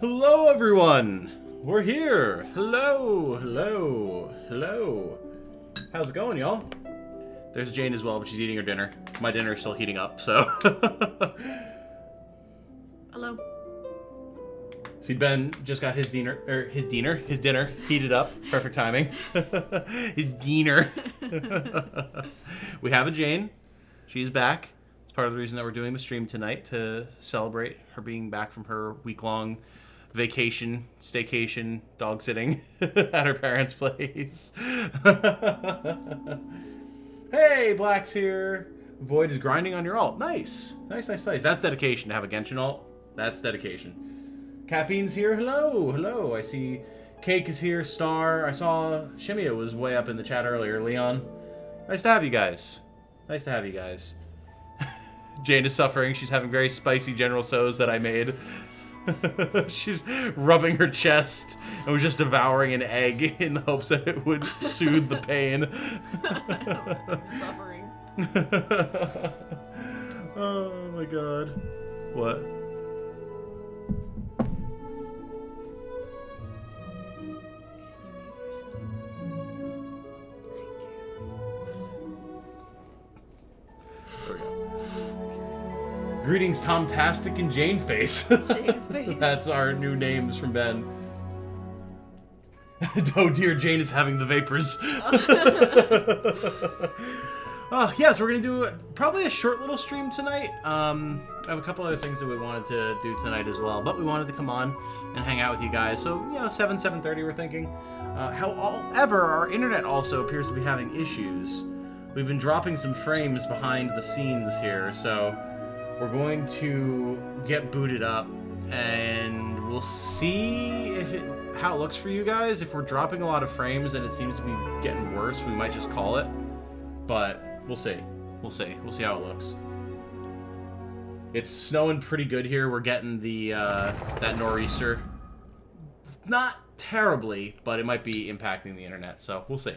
Hello, everyone. We're here. Hello, hello, hello. How's it going, y'all? There's Jane as well, but she's eating her dinner. My dinner is still heating up, so. Hello. See, Ben just got his dinner heated up. Perfect timing. His dinner. We have a Jane. She's back. It's part of the reason that we're doing the stream tonight, to celebrate her being back from her week-long vacation, staycation, dog sitting at her parents' place. Hey, Black's here. Void is grinding on your alt. Nice. Nice, nice, nice. That's dedication to have a Genshin alt. That's dedication. Caffeine's here. Hello, hello. I see Cake is here. Star. I saw Shimia was way up in the chat earlier. Leon. Nice to have you guys. Nice to have you guys. Jane is suffering. She's having very spicy General Tso's that I made. She's rubbing her chest and was just devouring an egg in the hopes that it would soothe the pain. I'm suffering. Oh my god. What? There we go. Greetings, Tomtastic and Jane Face. Jane Face. That's our new names from Ben. Oh dear, Jane is having the vapors. Yeah, so we're going to do probably a short little stream tonight. I have a couple other things that we wanted to do tonight as well, but we wanted to come on and hang out with you guys. So, 7:30 we're thinking. However, our internet also appears to be having issues. We've been dropping some frames behind the scenes here, so we're going to get booted up and we'll see how it looks for you guys. If we're dropping a lot of frames and it seems to be getting worse, we might just call it. But we'll see. We'll see. We'll see how it looks. It's snowing pretty good here. We're getting the that nor'easter. Not terribly, but it might be impacting the internet, so we'll see.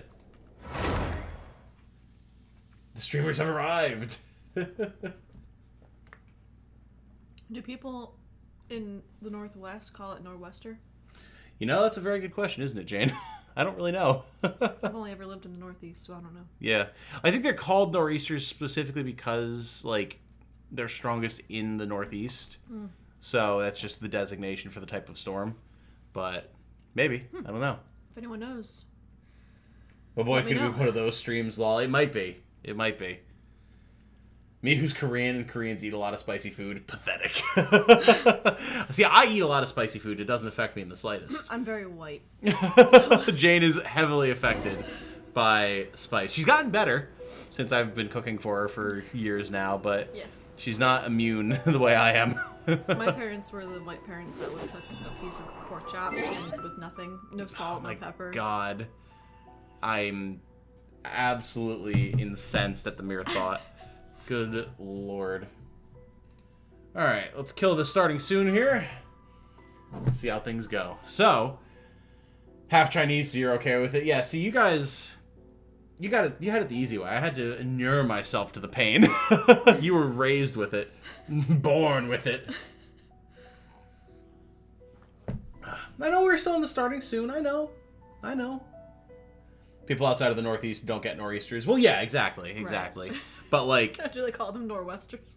The streamers have arrived. Do people in the Northwest call it Nor'wester? That's a very good question, isn't it, Jane? I don't really know. I've only ever lived in the Northeast, so I don't know. Yeah. I think they're called nor'easters specifically because, they're strongest in the Northeast. Mm. So that's just the designation for the type of storm. But maybe. I don't know. If anyone knows. But boy, it's going to be one of those streams, lol. It might be. It might be. Me who's Korean and Koreans eat a lot of spicy food. Pathetic. See, I eat a lot of spicy food. It doesn't affect me in the slightest. I'm very white. So. Jane is heavily affected by spice. She's gotten better since I've been cooking for her for years now, but yes. She's not immune the way I am. My parents were the white parents that would cook a piece of pork chop with nothing. No salt, no pepper. Oh my god. I'm absolutely incensed at the mere thought. Good lord. Alright, let's kill this starting soon here. Let's see how things go. So, half Chinese, so you're okay with it? Yeah, see, you guys... You had it the easy way. I had to inure myself to the pain. You were raised with it. Born with it. I know we're still in the starting soon. I know. People outside of the Northeast don't get nor'easters. Well, yeah, exactly. Right. But do they call them Nor'westers?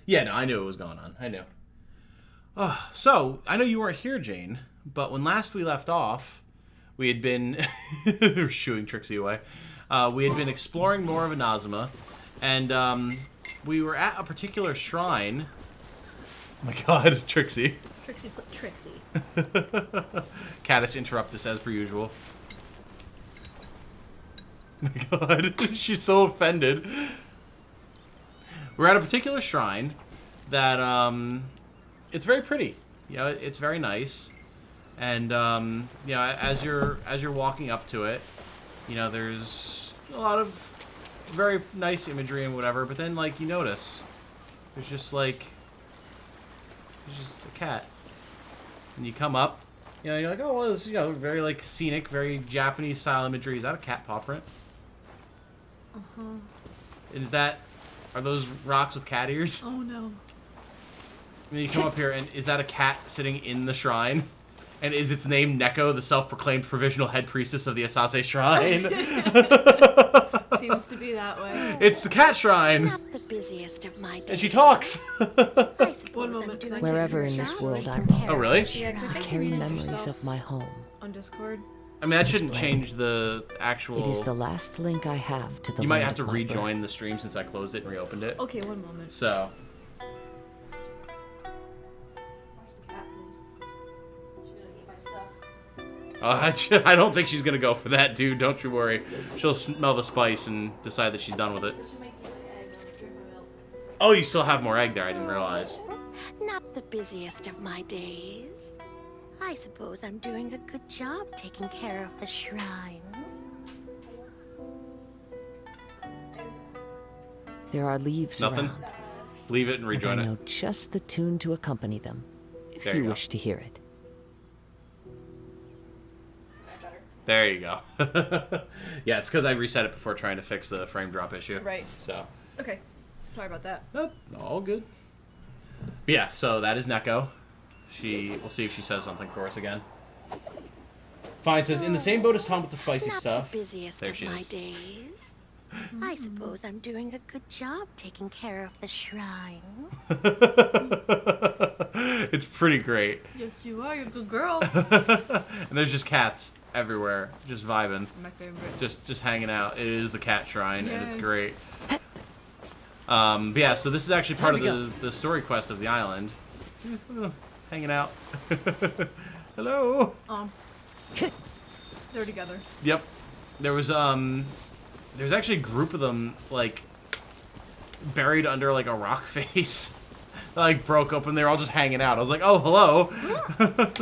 Yeah, no, I knew what was going on. I knew. So, I know you weren't here, Jane, but when last we left off, we had been shooing Trixie away. We had been exploring more of Inazuma, and we were at a particular shrine. Oh my god, Trixie. Trixie put Trixie. Caddis interrupt us as per usual. Oh my god, she's so offended. We're at a particular shrine that, it's very pretty. It's very nice. And, as you're walking up to it, there's a lot of very nice imagery and whatever, but then, you notice there's just a cat. And you come up, you're like, oh, well, it's, very, scenic, very Japanese-style imagery. Is that a cat paw print? Uh-huh. Are those rocks with cat ears? Oh, no. And you come up here, and is that a cat sitting in the shrine? And is its name Neko, the self-proclaimed provisional head priestess of the Asase Shrine? Seems to be that way. It's the cat shrine. Not the busiest of my days. And she talks. I suppose One I'm moment, doing Wherever a in good this job world taking I roam. care Oh, of really? the Yeah, 'cause I shrine. think Carry you named memories yourself of my home. on Discord. I mean, that shouldn't Display. change the actual... It is the last link I have to the You might land have to of my rejoin birth. the stream since I closed it and reopened it. Okay, one moment. So, I don't think she's gonna go for that, dude. Don't you worry. She'll smell the spice and decide that she's done with it. Oh, you still have more egg there. I didn't realize. Not the busiest of my days. I suppose I'm doing a good job taking care of the shrine. There are leaves Nothing? around, Leave it and and I rejoin it. know just the tune to accompany them, if There you you go. wish to hear it. There you go. Yeah, it's because I reset it before trying to fix the frame drop issue. Right. So, Okay. Sorry about that. all good. But yeah, so that is Neko. We'll see if she says something for us again. Fine says, in the same boat as Tom with the spicy Not stuff. the busiest There of she my is. days. I suppose I'm doing a good job taking care of the shrine. It's pretty great. Yes, you are. You're a good girl. And there's just cats everywhere, just vibing, My favorite. just hanging out. It is the cat shrine, and it's Yay. great. But yeah, so this is actually part of the story quest of the island. Hanging out. Hello. They're together. Yep. There's actually a group of them, like, buried under, like, a rock face. They, like, broke open. They were all just hanging out. I was like, oh, hello.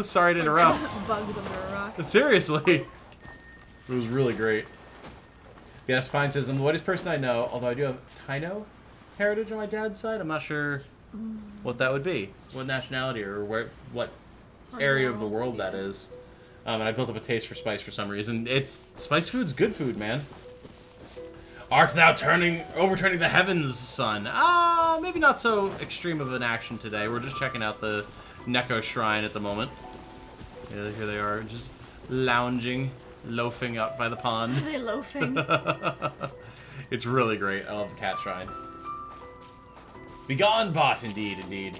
Sorry to interrupt. Bugs under a rock. Seriously. It was really great. Yes, Fine says, I'm the whitest person I know, although I do have Taino heritage on my dad's side. I'm not sure what that would be. What nationality or what area of the world that is. And I built up a taste for spice for some reason. Spice food's good food, man. Art thou overturning the heavens, son? Maybe not so extreme of an action today. We're just checking out the Neko shrine at the moment. Yeah, here they are, just lounging, loafing up by the pond. Are they loafing? It's really great. I love the cat shrine. Begone, bot, indeed, indeed.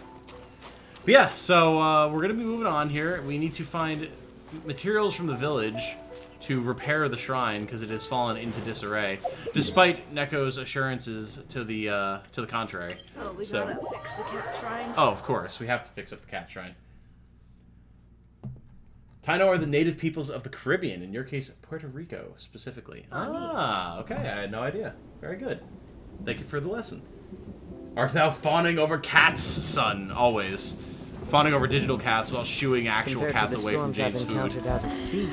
But yeah, so we're going to be moving on here. We need to find materials from the village to repair the shrine because it has fallen into disarray, despite Neko's assurances to the contrary. Oh, we gotta fix the cat shrine. Oh, of course, we have to fix up the cat shrine. Taino are the native peoples of the Caribbean, in your case, Puerto Rico, specifically. Okay, I had no idea. Very good. Thank you for the lesson. Art thou fawning over cats, son? Always. Fawning over digital cats while shooing actual Compared to cats the away from storms I've Jade's food. encountered out at sea,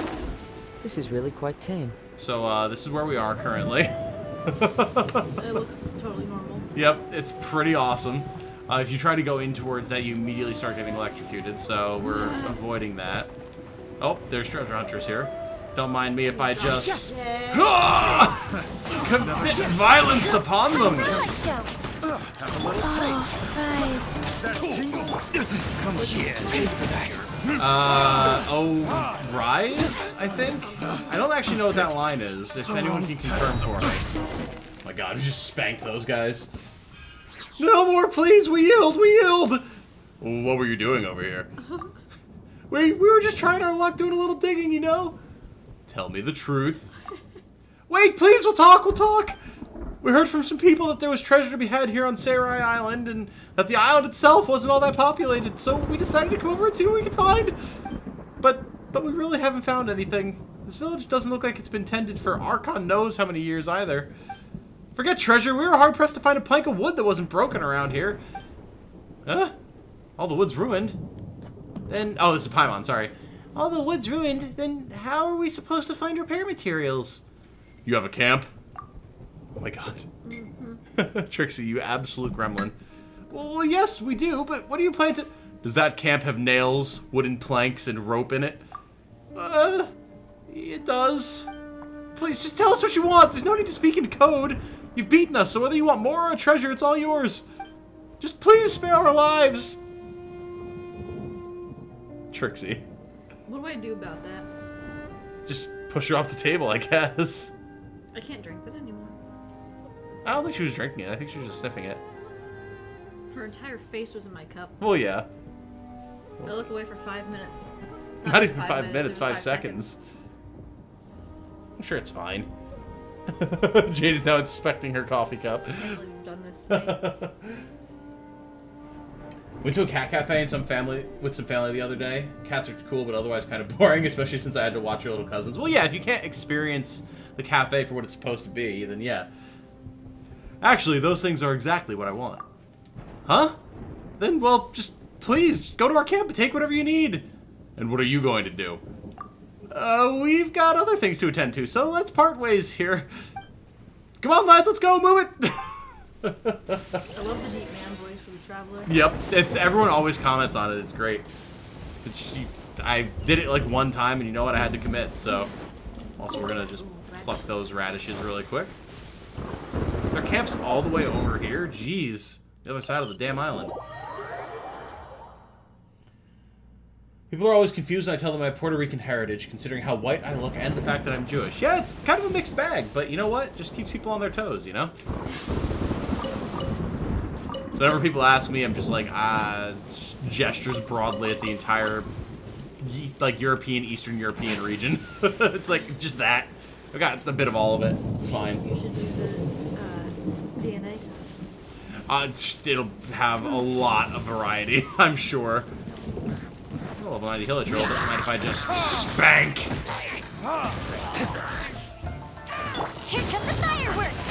this is really quite tame. So, this is where we are currently. It looks totally normal. Yep, it's pretty awesome. If you try to go in towards that, you immediately start getting electrocuted, so we're avoiding that. Oh, there's treasure hunters here. Don't mind me if I just commit violence upon them. Oh, Rise, I think? I don't actually know what that line is, if anyone can confirm for me. Oh my god, we just spanked those guys. No more, please, we yield, we yield! What were you doing over here? We were just trying our luck doing a little digging, you know? Tell me the truth. Wait, please, we'll talk, we'll talk! We heard from some people that there was treasure to be had here on Sarai Island, and that the island itself wasn't all that populated, so we decided to come over and see what we could find. But we really haven't found anything. This village doesn't look like it's been tended for Archon knows how many years either. Forget treasure, we were hard-pressed to find a plank of wood that wasn't broken around here. Huh? All the wood's ruined. Then, oh, this is Paimon, sorry. All the wood's ruined, then how are we supposed to find repair materials? You have a camp? Oh my god. Trixie, you absolute gremlin. Well, yes, we do, but what do you plan to... Does that camp have nails, wooden planks, and rope in it? It does. Please, just tell us what you want. There's no need to speak in code. You've beaten us, so whether you want more or a treasure, it's all yours. Just please spare our lives. Trixie. What do I do about that? Just push her off the table, I guess. I can't drink that anymore. I don't think she was drinking it. I think she was just sniffing it. Her entire face was in my cup. Well, yeah. I look away for 5 minutes. Not even 5 minutes, it was 5 seconds. I'm sure it's fine. Jade is now inspecting her coffee cup. I can't believe you've done this to me. Went to a cat cafe with some family the other day. Cats are cool, but otherwise kind of boring, especially since I had to watch your little cousins. Well, yeah, if you can't experience the cafe for what it's supposed to be, then yeah. Actually, those things are exactly what I want. Huh? Then, well, just please go to our camp and take whatever you need. And what are you going to do? We've got other things to attend to, so let's part ways here. Come on, lads, let's go, move it! I love the deep man voice for the traveler. Yep, everyone always comments on it. It's great. I did it like one time, and you know what? I had to commit. So, also we're gonna just pluck those radishes really quick. Their camp's all the way over here. Jeez, the other side of the damn island. People are always confused when I tell them I have Puerto Rican heritage, considering how white I look and the fact that I'm Jewish. Yeah, it's kind of a mixed bag, but you know what? Just keeps people on their toes, you know? Whenever people ask me, I'm just like, gestures broadly at the entire, like, European, Eastern European region. It's like, just that. I got a bit of all of it. It's fine. You should do the DNA test. It'll have a lot of variety, I'm sure. I love 90 Hill Troll, but mind if I just spank? Here come the fireworks!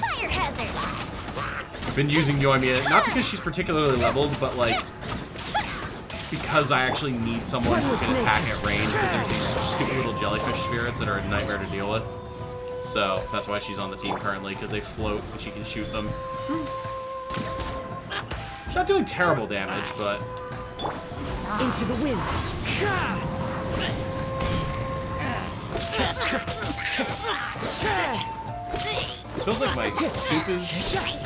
Fire hazard! Been using Yoimiya, not because she's particularly leveled, but like because I actually need someone who can attack at range, because there's these stupid little jellyfish spirits that are a nightmare to deal with. So that's why she's on the team currently, because they float and she can shoot them. She's not doing terrible damage, but... Into the wind. It smells like my soup is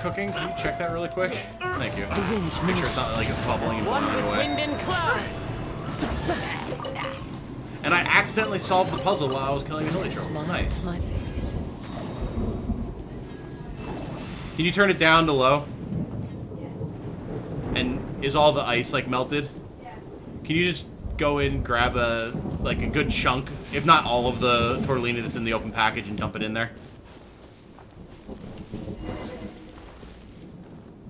cooking. Can you check that really quick? Thank you. Make sure it's not like it's bubbling and blowing away. And I accidentally solved the puzzle while I was killing the hilly trolls. Nice. My face. Can you turn it down to low? And is all the ice like melted? Can you just go in, grab a good chunk, if not all of the tortellini that's in the open package, and dump it in there?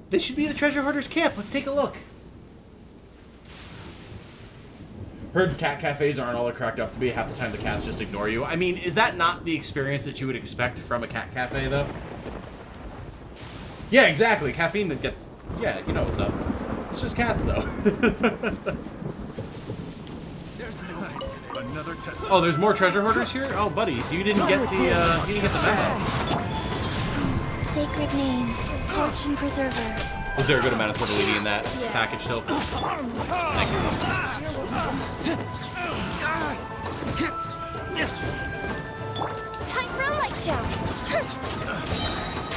This should be the treasure hoarder's camp. Let's take a look. Heard cat cafes aren't all they're cracked up to be. Half the time the cats just ignore you. I mean, is that not the experience that you would expect from a cat cafe, though? Yeah, exactly. Caffeine that gets... Yeah, you know what's up. It's just cats, though. Another test. Oh, there's more treasure hoarders here? Oh, buddies, you didn't get the memo. Sacred name, fortune preserver. Was there a good amount of tortellini in that package still? Thank Time for a light show.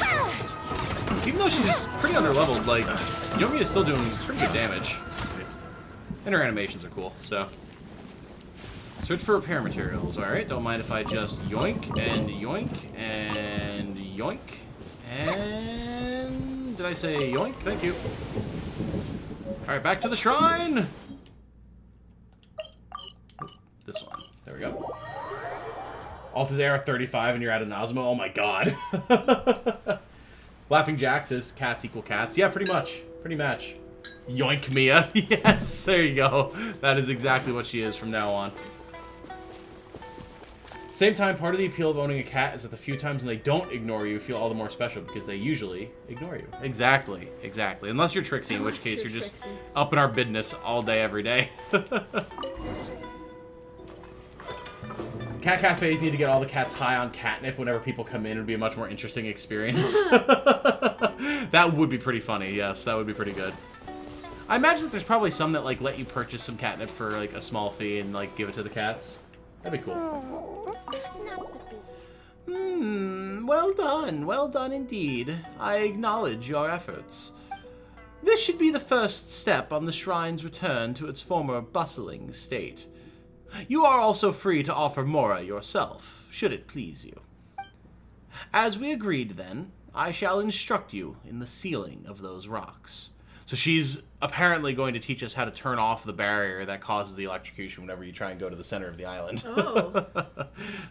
you. Even though she's pretty underleveled, like, Yomi is still doing pretty good damage. And her animations are cool, so. Search for repair materials. Alright, don't mind if I just yoink and yoink and yoink. And did I say yoink? Thank you. Alright, back to the shrine! This one. There we go. Altair 35 and you're at a Nazma. Oh my god. Laughing Jack says cats equal cats. Yeah, pretty much. Pretty much. Yoink Mia. Yes, there you go. That is exactly what she is from now on. Same time, part of the appeal of owning a cat is that the few times when they don't ignore you feel all the more special because they usually ignore you. Exactly, exactly. Unless you're Trixie, in which case you're just up in our business all day, every day. Cat cafes need to get all the cats high on catnip whenever people come in. It would be a much more interesting experience. That would be pretty funny, yes. That would be pretty good. I imagine that there's probably some that like let you purchase some catnip for like a small fee and like give it to the cats. That'd be cool. Not the busiest. Well done indeed. I acknowledge your efforts. This should be the first step on the shrine's return to its former bustling state. You are also free to offer Mora yourself, should it please you. As we agreed then, I shall instruct you in the sealing of those rocks. So she's apparently going to teach us how to turn off the barrier that causes the electrocution whenever you try and go to the center of the island. Oh.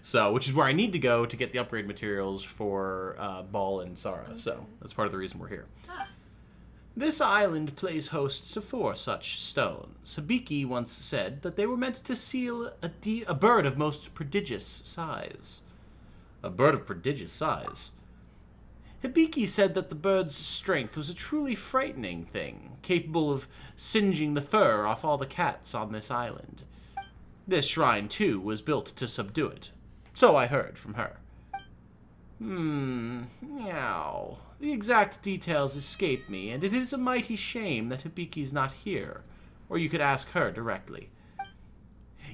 So, which is where I need to go to get the upgrade materials for Ball and Sara. Okay. So that's part of the reason we're here. Ah. This island plays host to 4 such stones. Hibiki once said that they were meant to seal a bird of most prodigious size. A bird of prodigious size. Hibiki said that the bird's strength was a truly frightening thing, capable of singeing the fur off all the cats on this island. This shrine, too, was built to subdue it. So I heard from her. Meow. The exact details escape me, and it is a mighty shame that Hibiki's not here, or you could ask her directly.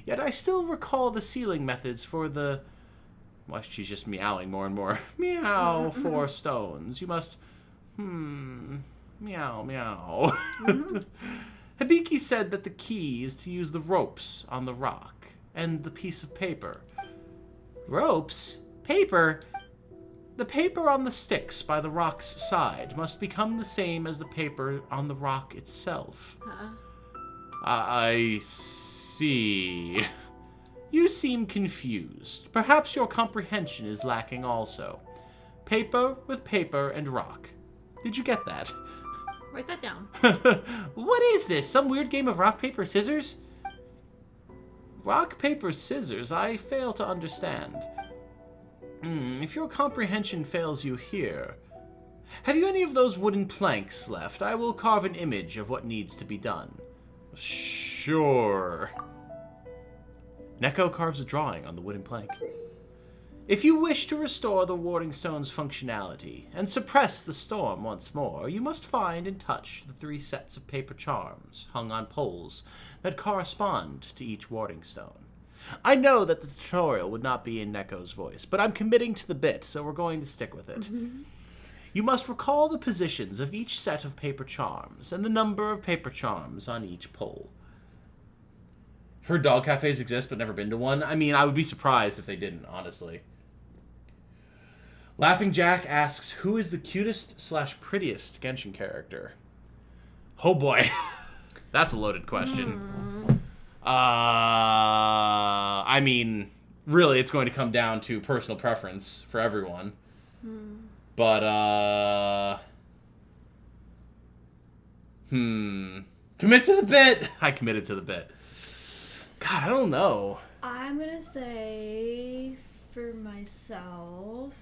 Yet I still recall the sealing methods for the... Well, she's just meowing more and more. Meow, 4 stones. You must... meow, meow. Hibiki said that the key is to use the ropes on the rock, and the piece of paper. Ropes? Paper? The paper on the sticks by the rock's side must become the same as the paper on the rock itself. I see. You seem confused. Perhaps your comprehension is lacking also. Paper with paper and rock. Did you get that? Write that down. What is this? Some weird game of rock, paper, scissors? Rock, paper, scissors? I fail to understand. If your comprehension fails you here... Have you any of those wooden planks left? I will carve an image of what needs to be done. Sure. Neko carves a drawing on the wooden plank. If you wish to restore the warding stone's functionality and suppress the storm once more, you must find and touch the 3 sets of paper charms hung on poles that correspond to each warding stone. I know that the tutorial would not be in Neko's voice, but I'm committing to the bit, so we're going to stick with it. You must recall the positions of each set of paper charms and the number of paper charms on each pole. Heard dog cafes exist, but never been to one. I mean, I would be surprised if they didn't, honestly. Laughing Jack asks, who is the cutest/prettiest Genshin character? Oh boy. That's a loaded question. I mean, really, it's going to come down to personal preference for everyone. But, commit to the bit! I committed to the bit. God, I don't know. I'm gonna say, for myself...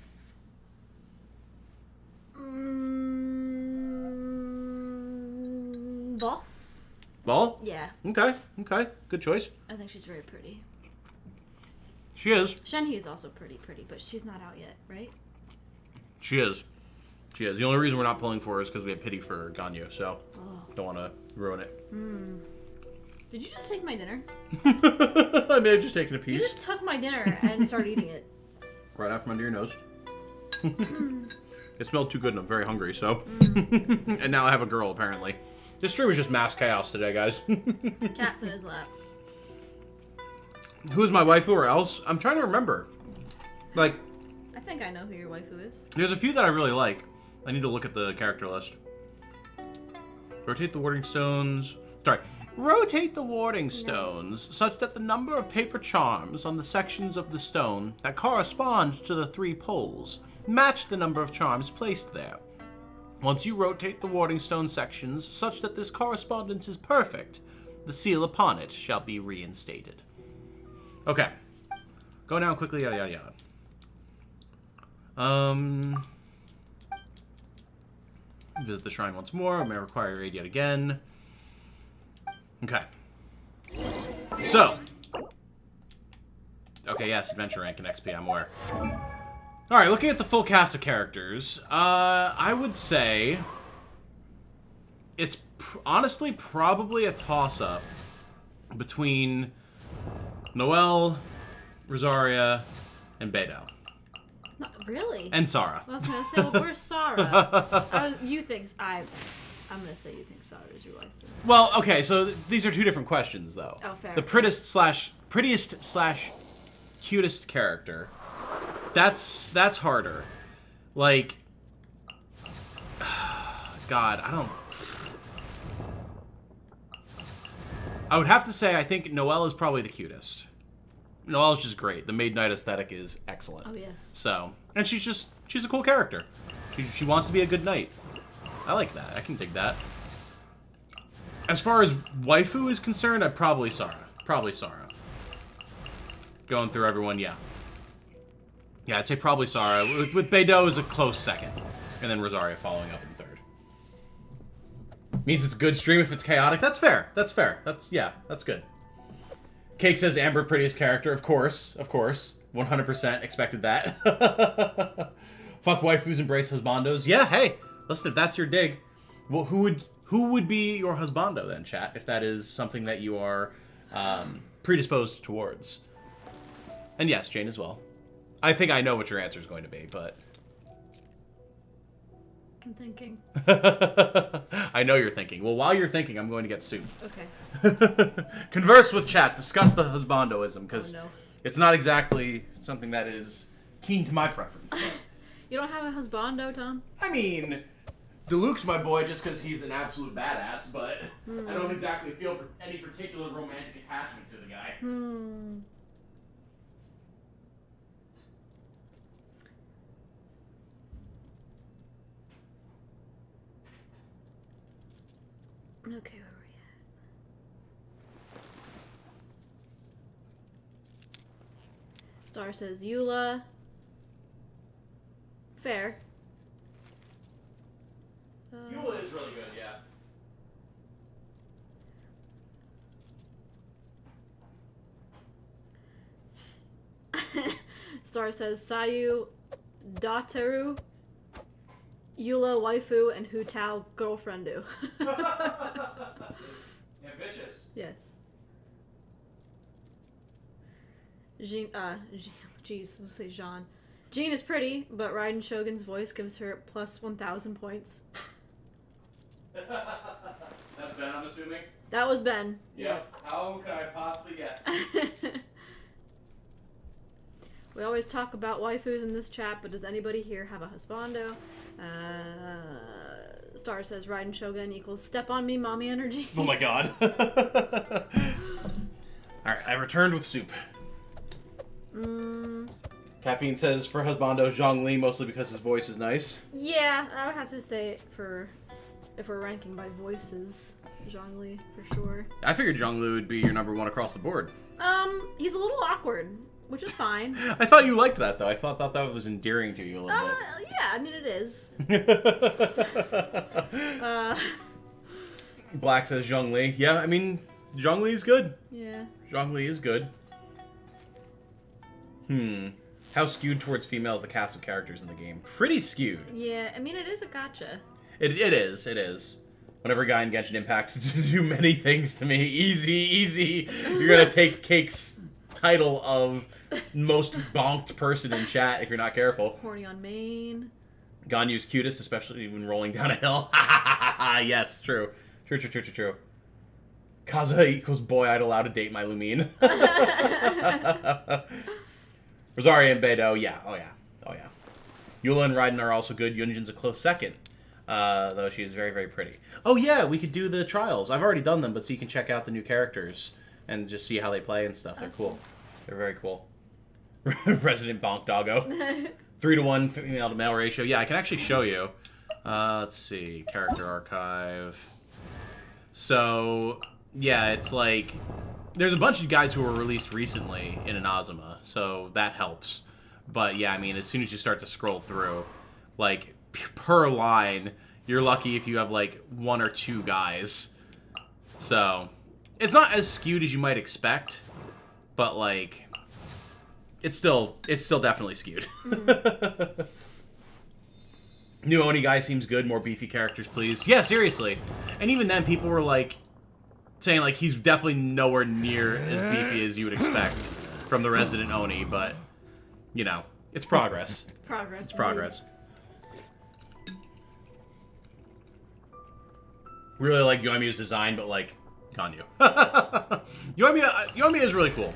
Ball? Ball? Yeah. Okay. Good choice. I think she's very pretty. She is. Shenhe is also pretty, but she's not out yet, right? She is. The only reason we're not pulling for her is because we have pity for Ganyu, so don't want to ruin it. Did you just take my dinner? I may have just taken a piece. You just took my dinner and started eating it. Right out from under your nose. It smelled too good and I'm very hungry, so. And now I have a girl, apparently. This stream is just mass chaos today, guys. Cat's in his lap. Who's my waifu or else? I'm trying to remember. Like... I think I know who your waifu is. There's a few that I really like. I need to look at the character list. Rotate the warding stones... Sorry. Rotate the warding stones such that the number of paper charms on the sections of the stone that correspond to the 3 poles match the number of charms placed there. Once you rotate the warding stone sections such that this correspondence is perfect, the seal upon it shall be reinstated. Okay. Go down quickly, yada yada yada. Visit the shrine once more. May require aid yet again. Okay. So. Okay, yes, adventure rank and XP, I'm aware. Alright, looking at the full cast of characters, I would say it's honestly probably a toss-up between Noelle, Rosaria, and Beidou. Not really. And Sara. I was gonna say, well, where's Sara? You think I I'm gonna say you think Sara is your wife. Then. Well, okay, so these are two different questions, though. Oh, fair. The prettiest slash cutest character. That's harder. Like, God, I would have to say I think Noelle is probably the cutest. Noelle's just great. The Maid Knight aesthetic is excellent. Oh yes. So, and she's a cool character. She wants to be a good knight. I like that. I can dig that. As far as waifu is concerned, I'd probably Sara. Probably Sara. Going through everyone, yeah. Yeah, I'd say probably Sara. With Beidou is a close second. And then Rosaria following up in third. Means it's a good stream if it's chaotic. That's fair. That's fair. That's good. Cake says Amber prettiest character. Of course. 100% expected that. Fuck waifus, embrace husbandos. Yeah, hey. Listen, if that's your dig, well, who would be your husbando then, chat? If that is something that you are predisposed towards. And yes, Jane as well. I think I know what your answer is going to be, but... I'm thinking. I know you're thinking. Well, while you're thinking, I'm going to get soup. Okay. Converse with chat. Discuss the husbandoism, because it's not exactly something that is keen to my preference. You don't have a husbando, Tom? I mean, Deluxe's my boy just because he's an absolute badass, but I don't exactly feel any particular romantic attachment to the guy. Okay, where were we at? Star says Eula. Fair. Eula is really good, yeah. Star says Sayu, Dateru, Eula waifu, and Hu Tao girlfriendu. Ambitious. Yes. Jean, jeez, let's say Jean. Jean is pretty, but Raiden Shogun's voice gives her plus 1,000 points. That's Ben, I'm assuming? That was Ben. Yeah. How could I possibly guess? We always talk about waifus in this chat, but does anybody here have a husbando? Star says Raiden Shogun equals step on me, mommy energy. Oh my god. Alright, I returned with soup. Caffeine says for husbando Zhongli, mostly because his voice is nice. Yeah, I would have to say if we're ranking by voices, Zhongli for sure. I figured Zhongli would be your number one across the board. He's a little awkward, which is fine. I thought you liked that though. I thought that was endearing to you a little bit. Yeah, I mean it is. Black says Zhongli. Yeah, I mean Zhongli is good. Yeah. Zhongli is good. How skewed towards females the cast of characters in the game? Pretty skewed. Yeah, I mean, it is a gotcha. It is. Whenever a guy in Genshin Impact to do many things to me, easy. You're gonna take Cake's title of most bonked person in chat if you're not careful. Horny on main. Ganyu's cutest, especially when rolling down a hill. Yes, true. Kazuha equals boy I'd allow to date my Lumine. Rosaria and Beidou, yeah. Oh yeah. Eula and Raiden are also good. Yunjin's a close second. Though she is very, very pretty. Oh yeah, we could do the trials. I've already done them, but so you can check out the new characters and just see how they play and stuff. They're cool. They're very cool. Resident Bonk Doggo. 3-to-1 female to male ratio. Yeah, I can actually show you. Let's see. Character archive. So, yeah, it's like... There's a bunch of guys who were released recently in Inazuma, so that helps. But yeah, I mean, as soon as you start to scroll through, like, per line, you're lucky if you have, like, 1 or 2 guys. So, it's not as skewed as you might expect, but, like, it's still definitely skewed. New Oni guy seems good, more beefy characters, please. Yeah, seriously. And even then, people were, like, saying, like, he's definitely nowhere near as beefy as you would expect from the Resident Oni, but, you know, it's progress. Progress. It's progress. Really like Yoimi's design, but like Ganyu. Yoimi is really cool.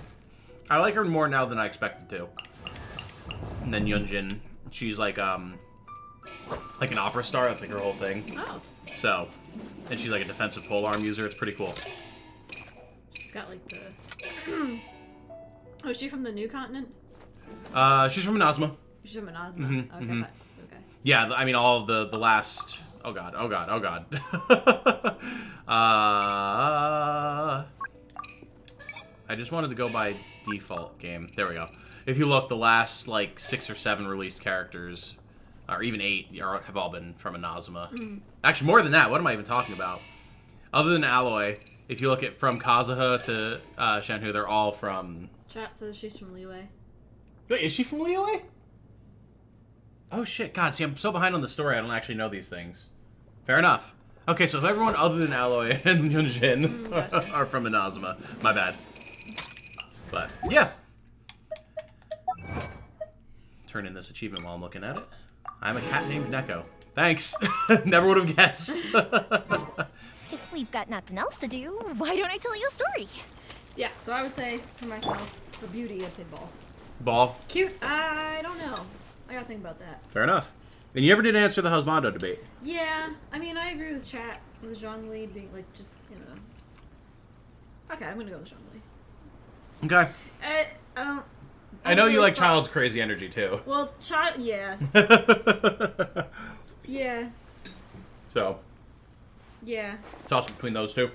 I like her more now than I expected to. And then Yunjin, she's like an opera star. That's like her whole thing. Oh. So, and she's like a defensive polearm user. It's pretty cool. She's got like the. Oh, is she from the new continent? She's from Inazuma. She's from Inazuma. Mhm, Okay. mhm. Okay. Yeah, I mean all of the last. Oh god. I just wanted to go by default game. There we go. If you look, the last like 6 or 7 released characters, or even 8, have all been from Inazuma. Mm. Actually, more than that. What am I even talking about? Other than Alloy, if you look at from Kazuha to Shenhu, they're all from. Chat says she's from Liyue. Wait, is she from Liyue? Oh shit! God, see, I'm so behind on the story. I don't actually know these things. Fair enough. Okay, so everyone other than Alloy and Yunjin gotcha. are from Inazuma. My bad. But yeah. Turn in this achievement while I'm looking at it. I'm a cat named Neko. Thanks. Never would have guessed. If we've got nothing else to do, why don't I tell you a story? Yeah, so I would say for myself, for beauty, I'd say ball. Ball. Cute? I don't know. I gotta think about that. Fair enough. And you never did answer the Husbando debate. Yeah, I mean, I agree with chat with Zhongli being like just, you know. Okay, I'm gonna go with Zhongli. Okay. I know you like Child's crazy energy too. Well, child, yeah. Yeah. So, Yeah. toss between those two.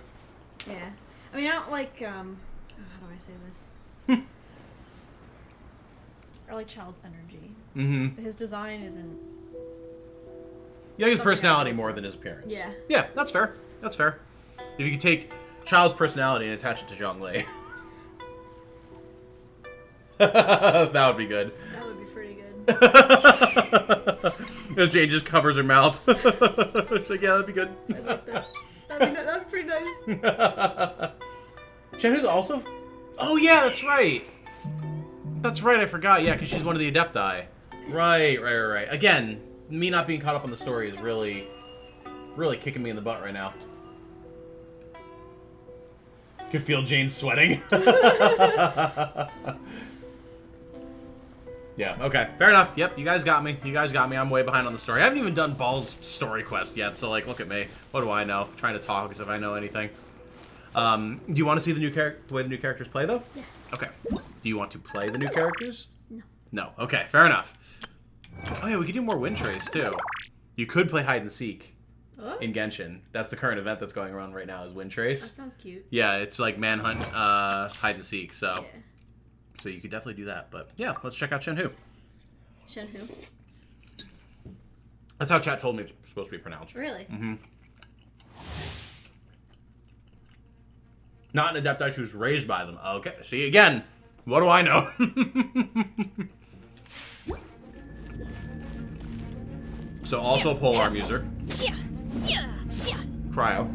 Yeah. I mean, I don't like, how do I say this? I like Child's energy. Mm-hmm. His design isn't. You like his Something personality else. more than his appearance. Yeah. Yeah, that's fair. That's fair. If you could take Child's personality and attach it to Zhongli. That would be good. That would be pretty good. As Jane just covers her mouth. She's like, yeah, that'd be good. I like that. That'd be pretty nice. Shenhu's also... Oh, yeah, that's right. That's right, I forgot. Yeah, because she's one of the Adepti. Right. Again, me not being caught up on the story is really kicking me in the butt right now. Could feel Jane sweating. Yeah, okay. Fair enough. Yep, you guys got me. I'm way behind on the story. I haven't even done Ball's story quest yet, so, like, look at me. What do I know? I'm trying to talk as if I know anything. Do you want to see the way the new characters play, though? Yeah. Okay. Do you want to play the new characters? No. No. Okay, fair enough. Oh, yeah, we could do more Wind Trace, too. You could play Hide and Seek What? in Genshin. That's the current event that's going around right now is Wind That Trace. sounds cute. Yeah, it's like Manhunt, Hide and Seek, so... Yeah. So you could definitely do that. But yeah, let's check out Shenhu. Shenhu. That's how chat told me it's supposed to be pronounced. Really? Mm-hmm. Not an Adepti, she was raised by them. Okay, see, again, what do I know? So also polearm user. Cryo.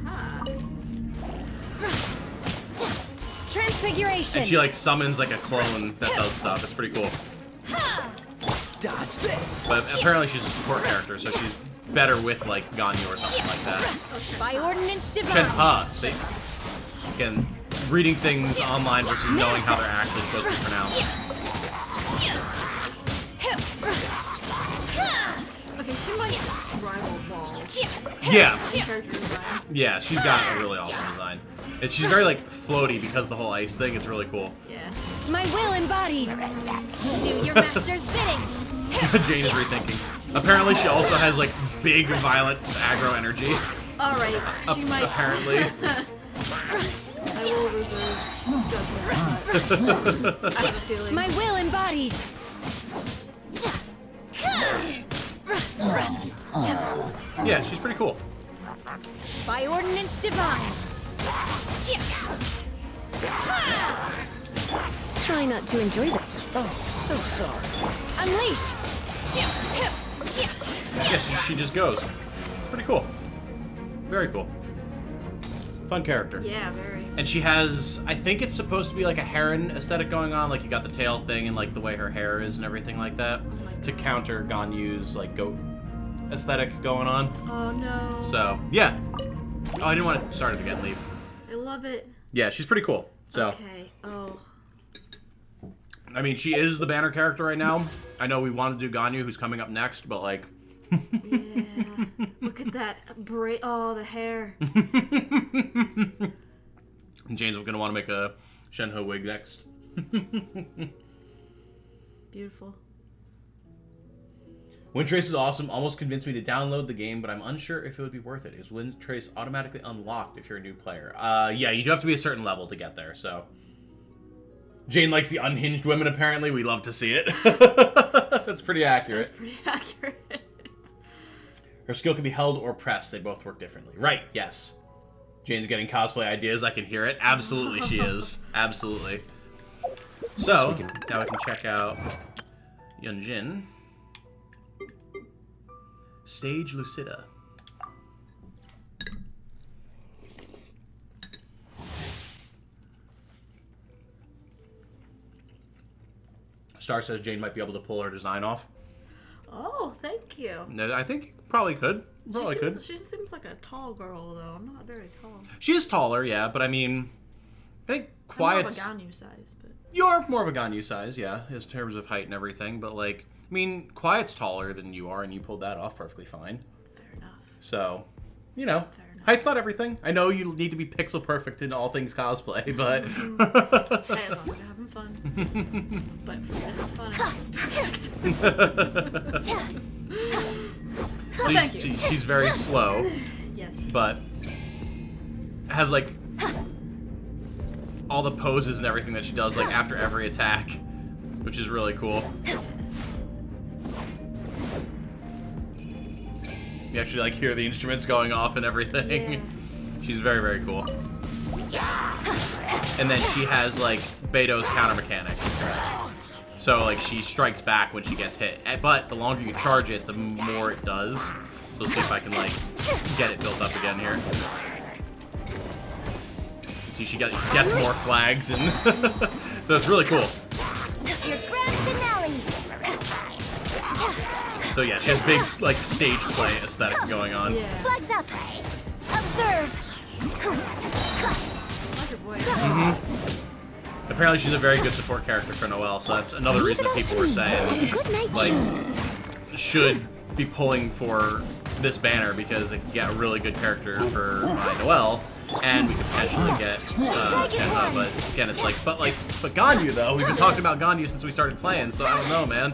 Aha. Transfiguration. And she like summons like a clone that does stuff. It's pretty cool. Dodge this. But apparently she's a support character, so she's better with like Ganyu or something like that. By ordinance divine. Shenha, see? Again, reading things online versus knowing how they're actually supposed to be pronounced. Okay, she might rival Ball. Yeah. Character design. Yeah, she's got a really awesome design. And she's very like floaty because of the whole ice thing. It's really cool. Yeah. My will embodied. Do your master's bidding. Jane is rethinking. Apparently she also has like big violent aggro energy. Alright, she might. Apparently. I will reserve judgment. I have a feeling. My will embodied. Yeah, she's pretty cool. By ordinance divine. Try not to enjoy that. Oh, so sorry. Unleash. Yeah, she just goes. Pretty cool. Very cool. Fun character. Yeah, very. And she has, I think it's supposed to be like a heron aesthetic going on, like you got the tail thing and like the way her hair is and everything like that, to counter Ganyu's like goat aesthetic going on. Oh no. So, yeah. Oh, I didn't want to start it again. Leave. I love it. Yeah, she's pretty cool. So. Okay. Oh. I mean, she is the banner character right now. I know we want to do Ganyu, who's coming up next, but like. Yeah. Look at that oh, the hair. And Jane's gonna want to make a Shenhe wig next. Beautiful. Windtrace is awesome. Almost convinced me to download the game, but I'm unsure if it would be worth it. Is Windtrace automatically unlocked if you're a new player? Yeah, you do have to be a certain level to get there, so. Jane likes the unhinged women, apparently. We love to see it. That's pretty accurate. That's pretty accurate. Her skill can be held or pressed. They both work differently. Right, yes. Jane's getting cosplay ideas. I can hear it. Absolutely she is. Absolutely. So, now we can check out Yunjin. Stage Lucida. Star says Jane might be able to pull her design off. Oh, thank you. I think you probably could. Probably could. She seems like a tall girl, though. I'm not very tall. She is taller, yeah, but I mean, I think Quiet's... I'm more of a Ganyu size, but... You're more of a Ganyu size, yeah, in terms of height and everything, but like, I mean, Quiet's taller than you are, and you pulled that off perfectly fine. Fair enough. So, you know, height's not everything. I know you need to be pixel perfect in all things cosplay, but... Hey, as long as you're having fun. But if we're gonna have fun, perfect. She's very slow. Yes. But has like all the poses and everything that she does like after every attack, which is really cool. You actually like hear the instruments going off and everything. Yeah. She's very, very cool. And then she has like Beto's counter mechanic. So like she strikes back when she gets hit. But the longer you charge it, the more it does. So let's see if I can like get it built up again here. See, she gets more flags and so it's really cool. Your grand finale. So yeah, she has big like stage play aesthetic going on. Yeah. Flags up. Observe. I like her voice. Apparently she's a very good support character for Noelle, so that's another reason that people were saying like should be pulling for this banner because it can get a really good character for Noelle, and we could potentially get Shenhe, but again it's like but Ganyu though, we've been talking about Ganyu since we started playing, so I don't know, man.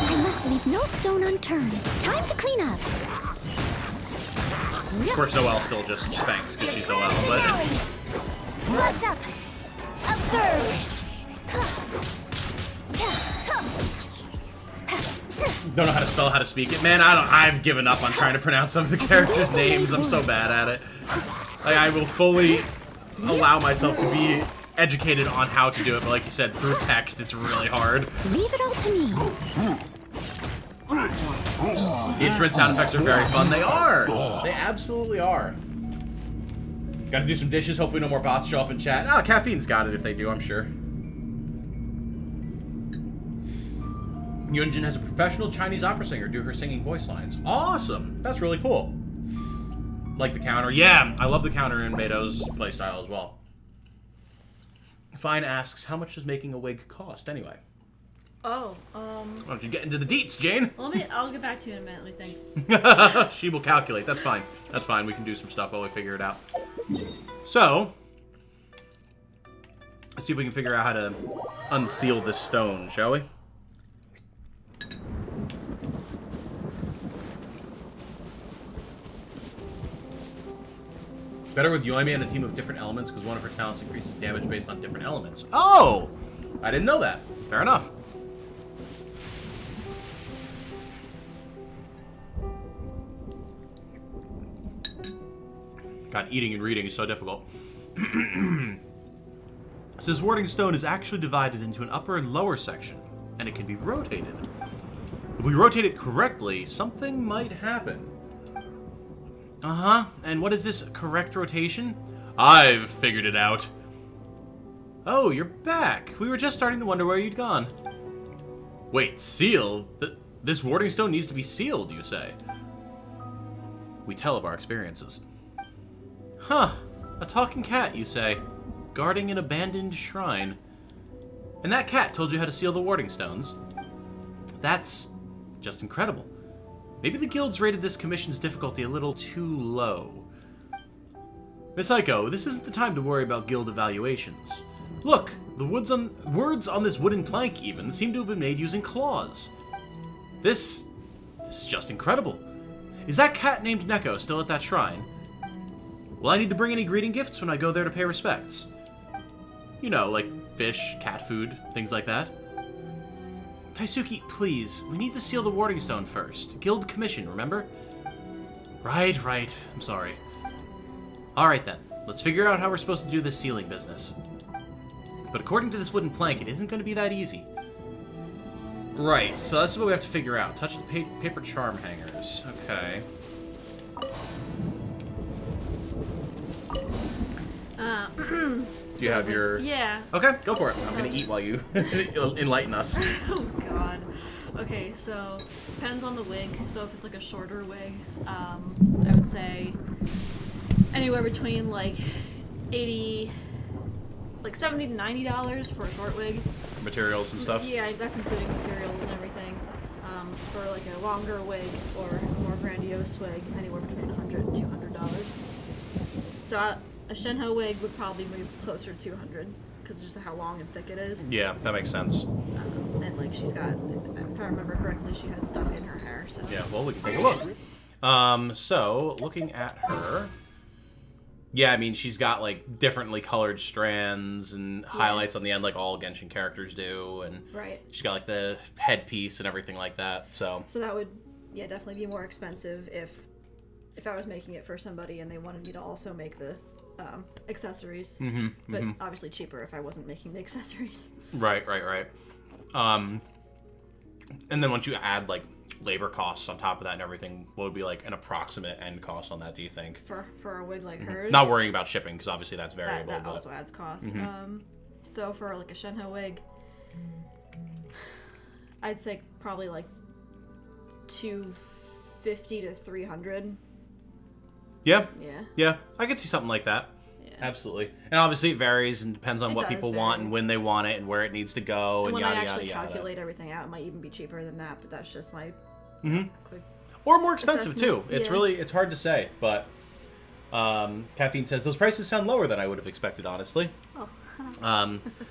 I must leave no stone unturned. Time to clean up. Of course, Noelle still just spanks because she's Noelle, but... Flags up. Observe. Don't know how to spell, how to speak it. Man, I've given up on trying to pronounce some of the characters' names. I'm so bad at it. Like, I will fully allow myself to be educated on how to do it, but like you said, through text, it's really hard. Leave it all to me. The instrument sound effects are very fun. They are! They absolutely are. Gotta do some dishes. Hopefully no more bots show up in chat. Ah, Caffeine's got it if they do, I'm sure. Yunjin has a professional Chinese opera singer do her singing voice lines. Awesome! That's really cool. Like the counter. Yeah, I love the counter in Beto's playstyle as well. Fine asks, how much does making a wig cost anyway? Oh, Why don't you get into the deets, Jane? well, I'll get back to you in a minute, let me think. She will calculate. That's fine. That's fine. We can do some stuff while we figure it out. So, let's see if we can figure out how to unseal this stone, shall we? Better with Yoimi and a team of different elements because one of her talents increases damage based on different elements. Oh! I didn't know that. Fair enough. God, eating and reading is so difficult. Says Warding Stone is actually divided into an upper and lower section, and it can be rotated. If we rotate it correctly, something might happen. Uh-huh. And what is this correct rotation? I've figured it out. Oh, you're back. We were just starting to wonder where you'd gone. Wait, seal? This warding stone needs to be sealed, you say? We tell of our experiences. Huh. A talking cat, you say, guarding an abandoned shrine. And that cat told you how to seal the warding stones? That's just incredible. Maybe the guilds rated this commission's difficulty a little too low. Miss Aiko, this isn't the time to worry about guild evaluations. Look, the words on this wooden plank even seem to have been made using claws. This is just incredible. Is that cat named Neko still at that shrine? Will I need to bring any greeting gifts when I go there to pay respects? You know, like fish, cat food, things like that. Taisuke, please, we need to seal the warding stone first. Guild commission, remember? Right. I'm sorry. Alright then, let's figure out how we're supposed to do this sealing business. But according to this wooden plank, it isn't going to be that easy. Right, so that's what we have to figure out. Touch the paper charm hangers. Okay. Do you have your... Yeah. Okay, go for it. I'm going to eat while you enlighten us. Oh, God. Okay, so, depends on the wig. So if it's like a shorter wig, I would say anywhere between like $70 to $90 for a short wig. Materials and stuff? Yeah, that's including materials and everything. For like a longer wig or a more grandiose wig, anywhere between $100 and $200. So a Shenhe wig would probably be closer to $200 because of just how long and thick it is. Yeah, that makes sense. And like she's got, if I remember correctly, she has stuff in her hair. So Yeah, well, we can take a look. So, looking at her... Yeah, I mean, she's got, like, differently colored strands and highlights on the end like all Genshin characters do, and right. she's got, like, the headpiece and everything like that, so... So that would, yeah, definitely be more expensive if I was making it for somebody and they wanted me to also make the accessories. But obviously cheaper if I wasn't making the accessories. Right. And then once you add, like, labor costs on top of that and everything, what would be like an approximate end cost on that, do you think? For a wig like hers? Not worrying about shipping, because obviously that's variable. That also adds cost. So for like a Shenhe wig, I'd say probably like $250 to $300. Yeah. Yeah. Yeah, I could see something like that. Yeah. Absolutely. And obviously it varies and depends on It what does people vary. want and when they want it and where it needs to go and when yada, I yada, actually yada. calculate everything out, it might even be cheaper than that, but that's just my quick... Or more expensive, assessment. too. It's Yeah. really, it's hard to say, but Caffeine says, those prices sound lower than I would have expected, honestly. Oh.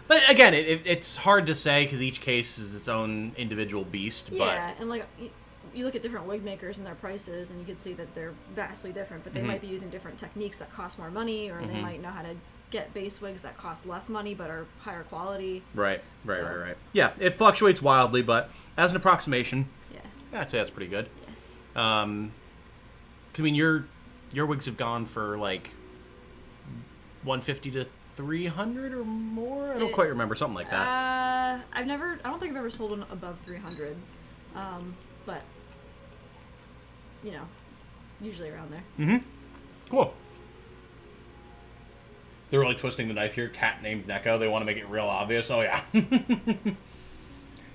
But again, it's hard to say because each case is its own individual beast, Yeah, and like... You look at different wig makers and their prices, and you can see that they're vastly different. But they might be using different techniques that cost more money, or they might know how to get base wigs that cost less money but are higher quality. Right. Yeah, it fluctuates wildly, but as an approximation, Yeah. I'd say that's pretty good. Yeah. I mean, your wigs have gone for like $150 to $300 or more. I don't quite remember, something like that. I don't think I've ever sold one above 300. But you know, usually around there. Cool. They're really twisting the knife here. Cat named Neko. They want to make it real obvious. Oh, yeah.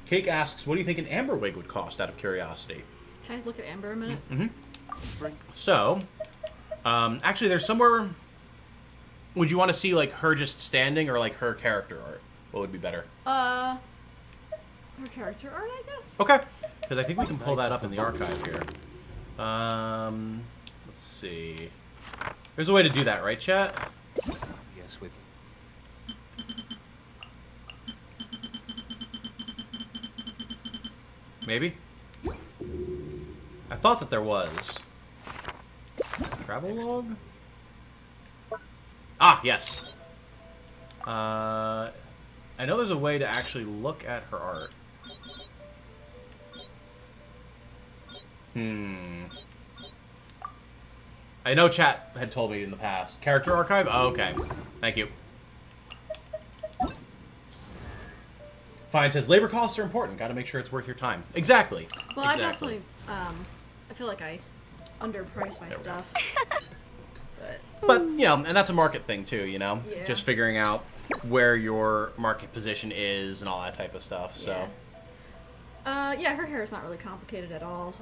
Cake asks, what do you think an amber wig would cost, out of curiosity? Can I look at Amber a minute? So, actually, there's somewhere... Would you want to see, like, her just standing or, like, her character art? What would be better? Her character art, I guess? Okay. Because I think we can pull that up in the archive here. Let's see. There's a way to do that, right, chat? Yes, with you. Maybe? I thought that there was. Travelogue? Ah, yes. I know there's a way to actually look at her art. I know chat had told me in the past. Character archive? Oh, okay. Thank you. Fine says, labor costs are important. Gotta make sure it's worth your time. Exactly. Well, exactly. I definitely, I feel like I underprice my stuff. But, you know, and that's a market thing too, you know? Yeah. Just figuring out where your market position is and all that type of stuff, so. Yeah. Yeah, her hair is not really complicated at all,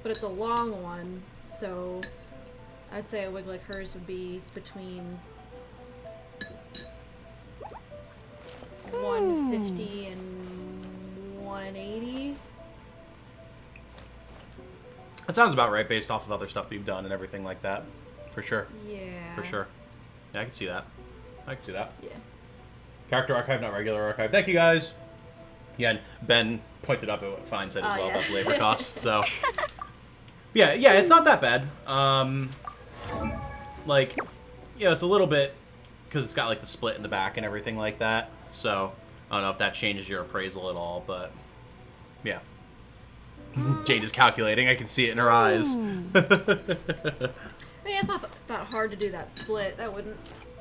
but it's a long one, so I'd say a wig like hers would be between 150 and 180. That sounds about right based off of other stuff that you've done and everything like that. For sure. Yeah. For sure. Yeah, I can see that. I can see that. Yeah. Character archive, not regular archive. Thank you, guys. Yeah, and Ben pointed up at what Fine said as well yeah. about the labor costs, so... yeah, it's not that bad. Like, you know, it's a little bit... Because it's got, like, the split in the back and everything like that. So, I don't know if that changes your appraisal at all, but... Yeah. Jade is calculating. I can see it in her eyes. I mean, it's not that hard to do that split. That wouldn't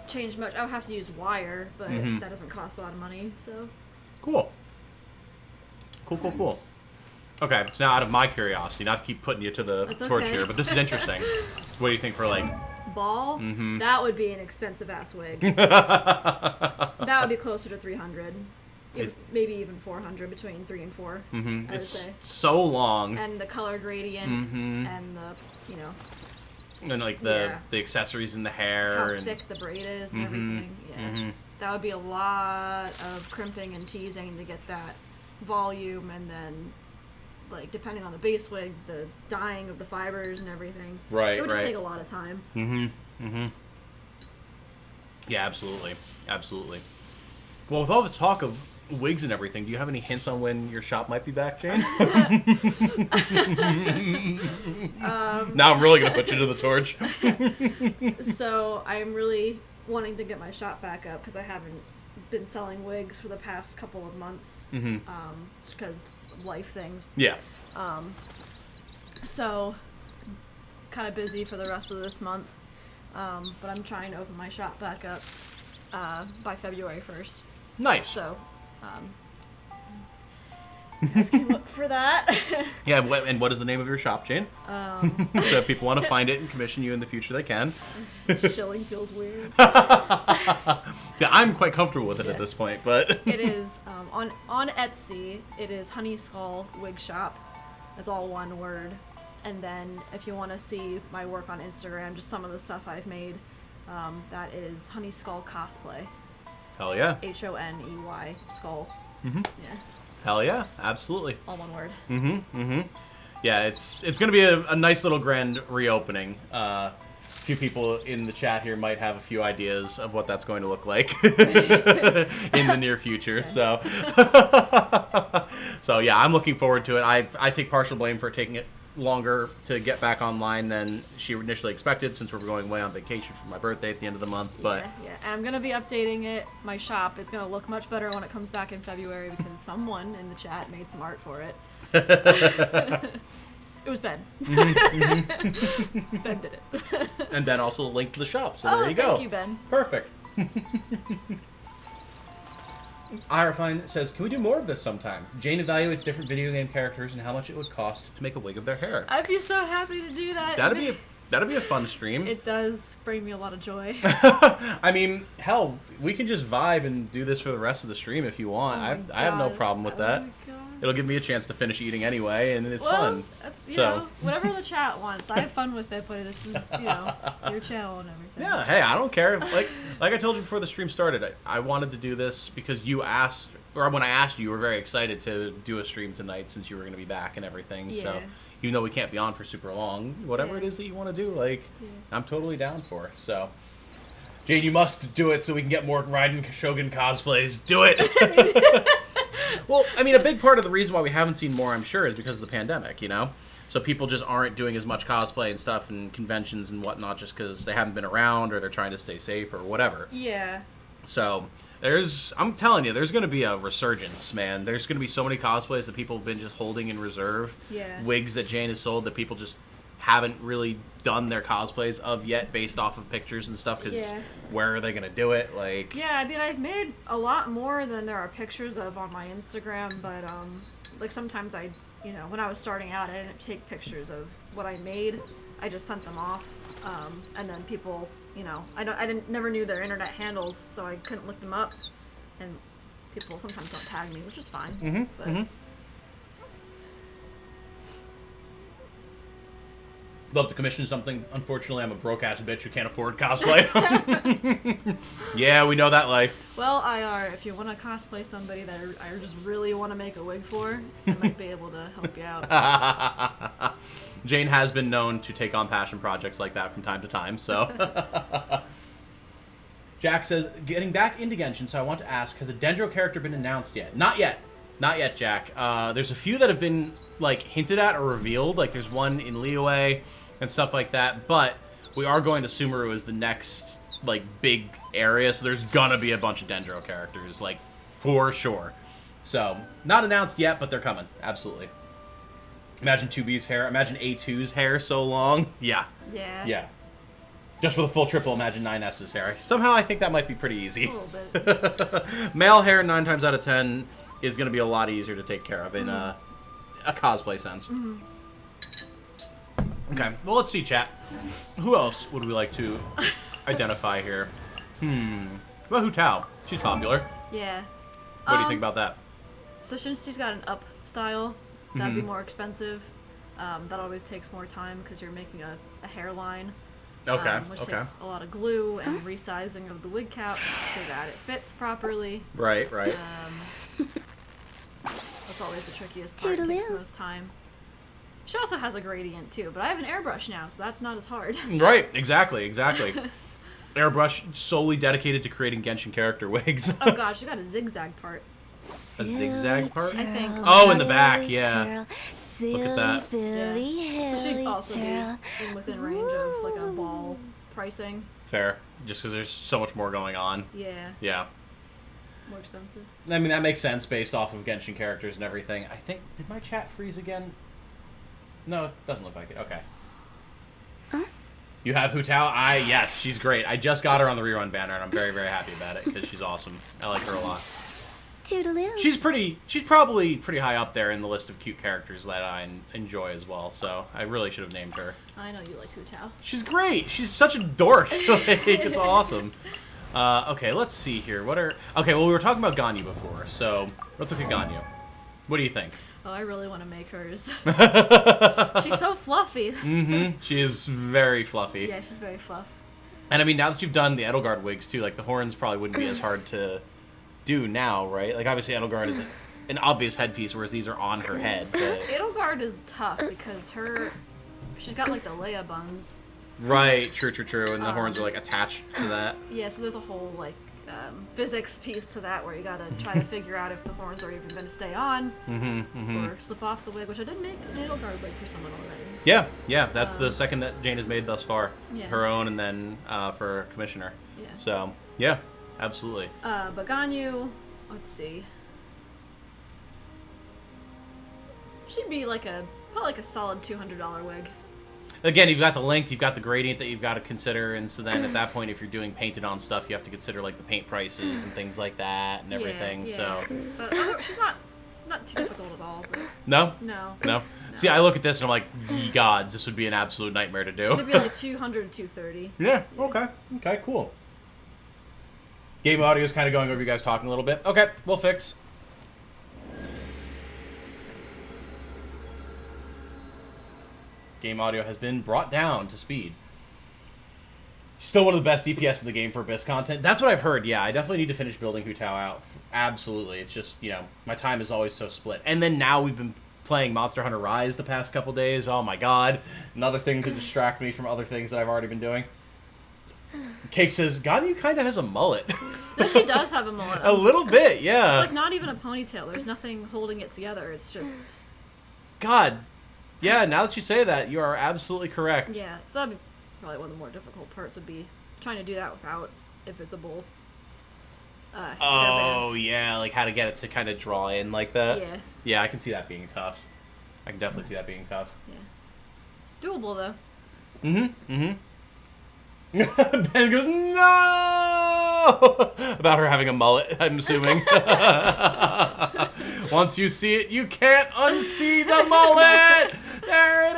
change much. I would have to use wire, but that doesn't cost a lot of money, so... Cool. Cool. Okay, so now out of my curiosity, not to keep putting you to the torch here, but this is interesting. What do you think for, like... Ball? That would be an expensive-ass wig. That would be closer to 300. Maybe even 400, between 3 and 4, I would It's say. so long. And the color gradient, and the, you know... And, like, the accessories in the hair. How and... thick the braid is and everything. Yeah. That would be a lot of crimping and teasing to get that volume, and then, like, depending on the base wig, the dyeing of the fibers and everything. Right, It would just take a lot of time. Yeah, absolutely. Well, with all the talk of wigs and everything, do you have any hints on when your shop might be back, Jane? Now I'm really going to put you to the torch. So I'm really wanting to get my shop back up because I haven't been selling wigs for the past couple of months, just because of life things. Yeah. So kind of busy for the rest of this month, but I'm trying to open my shop back up by February 1st. Nice. So you guys can look for that. Yeah, and what is the name of your shop, Jane? So if people want to find it and commission you in the future, they can. Shilling feels weird. Yeah, I'm quite comfortable with it at this point, but... It is, on Etsy, it is Honey Skull Wig Shop. It's all one word. And then if you want to see my work on Instagram, just some of the stuff I've made, that is Honey Skull Cosplay. Hell yeah. Honey Skull. Yeah. Hell yeah, absolutely. All one word. Yeah, it's going to be a nice little grand reopening. A few people in the chat here might have a few ideas of what that's going to look like in the near future. So, so yeah, I'm looking forward to it. I take partial blame for taking it longer to get back online than she initially expected, since we're going away on vacation for my birthday at the end of the month. But yeah, and I'm gonna be updating it. My shop is gonna look much better when it comes back in February because someone in the chat made some art for it. It was Ben. Ben did it. And Ben also linked to the shop, so there you go. Thank you, Ben. Perfect. Irefine says, can we do more of this sometime? Jane evaluates different video game characters and how much it would cost to make a wig of their hair. I'd be so happy to do that. That'd be a fun stream. It does bring me a lot of joy. I mean, hell, we can just vibe and do this for the rest of the stream if you want. I have no problem with that. Oh my God. It'll give me a chance to finish eating anyway, and it's fun. That's, you know, whatever the chat wants. I have fun with it, but this is, you know, your channel and everything. Yeah, hey, I don't care. Like I told you before the stream started, I wanted to do this because you asked, or when I asked you were very excited to do a stream tonight since you were going to be back and everything. Yeah. So even though we can't be on for super long, whatever it is that you want to do, like, I'm totally down for. So, Jade, you must do it so we can get more Raiden Shogun cosplays. Do it! Well, I mean, a big part of the reason why we haven't seen more, I'm sure, is because of the pandemic, you know? So people just aren't doing as much cosplay and stuff and conventions and whatnot just because they haven't been around or they're trying to stay safe or whatever. Yeah. So I'm telling you, there's going to be a resurgence, man. There's going to be so many cosplays that people have been just holding in reserve. Yeah. Wigs that Jane has sold that people just haven't really done their cosplays of yet based off of pictures and stuff because where are they going to do it? Like, yeah, I mean, I've made a lot more than there are pictures of on my Instagram, but like sometimes you know, when I was starting out, I didn't take pictures of what I made. I just sent them off, and then people, you know, never knew their internet handles, so I couldn't look them up, and people sometimes don't tag me, which is fine. Love to commission something. Unfortunately, I'm a broke-ass bitch who can't afford cosplay. Yeah, we know that life. Well, IR, if you want to cosplay somebody that I just really want to make a wig for, I might be able to help you out. Jane has been known to take on passion projects like that from time to time, so... Jack says, getting back into Genshin, so I want to ask, has a Dendro character been announced yet? Not yet. Not yet, Jack. There's a few that have been, like, hinted at or revealed. Like, there's one in Liyue and stuff like that. But we are going to Sumeru as the next, like, big area. So there's gonna be a bunch of Dendro characters, like, for sure. So, not announced yet, but they're coming. Absolutely. Imagine 2B's hair. Imagine A2's hair so long. Yeah. Yeah. Yeah. Just for the full triple, imagine 9S's hair. Somehow I think that might be pretty easy. A little bit. Male hair 9 times out of 10 is going to be a lot easier to take care of in a cosplay sense. Okay, well, let's see, chat. Who else would we like to identify here? What about Hu Tao? She's popular. Yeah. What do you think about that? So since she's got an up style, that'd be more expensive. That always takes more time because you're making a hairline. Okay, Which okay. takes a lot of glue and resizing of the wig cap so that it fits properly. Right, right. That's always the trickiest part. It takes the most time. She also has a gradient too, but I have an airbrush now, so that's not as hard. Right, exactly, exactly. Airbrush solely dedicated to creating Genshin character wigs. Oh gosh, you got a zigzag part. A zigzag part? I think. Oh, in the back, yeah. Look at that. Yeah. So she'd also be within range of like a ball pricing. Fair. Just because there's so much more going on. Yeah. Yeah. More expensive. I mean, that makes sense based off of Genshin characters and everything. I think... Did my chat freeze again? No, it doesn't look like it. Okay. You have Hu Tao? Yes, she's great. I just got her on the rerun banner, and I'm very, very happy about it, because she's awesome. I like her a lot. Toodaloo. She's probably pretty high up there in the list of cute characters that I enjoy as well, so I really should have named her. I know you like Hu Tao. She's great! She's such a dork! Like, it's awesome. Okay, let's see here. Okay, well, we were talking about Ganyu before, so let's look at Ganyu. What do you think? Oh, I really want to make hers. She's so fluffy. She is very fluffy. Yeah, she's very fluff. And I mean, now that you've done the Edelgard wigs too, like the horns probably wouldn't be as hard to do now, right? Like obviously Edelgard is an obvious headpiece, whereas these are on her head. But... Edelgard is tough because she's got like the Leia buns. Right, true, and the horns are like attached to that. Yeah, so there's a whole like physics piece to that where you gotta try to figure out if the horns are even going to stay on or slip off the wig, which I did make an Edelgard wig for someone already. So. Yeah, that's the second that Jane has made thus far. Yeah. Her own and then for Commissioner. Yeah. So, yeah, absolutely. But Ganyu, let's see. She'd be probably like a solid $200 wig. Again, you've got the length, you've got the gradient that you've got to consider, and so then at that point, if you're doing painted on stuff, you have to consider like the paint prices and things like that and everything. Yeah. So, but she's not too difficult at all. But no. See, I look at this and I'm like, ye gods, this would be an absolute nightmare to do. It'd be like 200, 230. Yeah. Okay. Cool. Game audio is kind of going over you guys talking a little bit. Okay, we'll fix. Game audio has been brought down to speed. Still one of the best DPS in the game for Abyss content. That's what I've heard, yeah. I definitely need to finish building Hu Tao out. Absolutely. It's just, my time is always so split. And then now we've been playing Monster Hunter Rise the past couple days. Oh my god. Another thing to distract me from other things that I've already been doing. Cake says, Ganyu kind of has a mullet. No, she does have a mullet. A little bit, yeah. It's like not even a ponytail. There's nothing holding it together. It's just... God. Yeah, now that you say that, you are absolutely correct. Yeah, so that'd be probably one of the more difficult parts would be trying to do that without a visible hairband. Yeah, like how to get it to kind of draw in like that. Yeah. Yeah, I can see that being tough. I can definitely see that being tough. Yeah. Doable, though. Ben goes, no! About her having a mullet, I'm assuming. Once you see it, you can't unsee the mullet! There it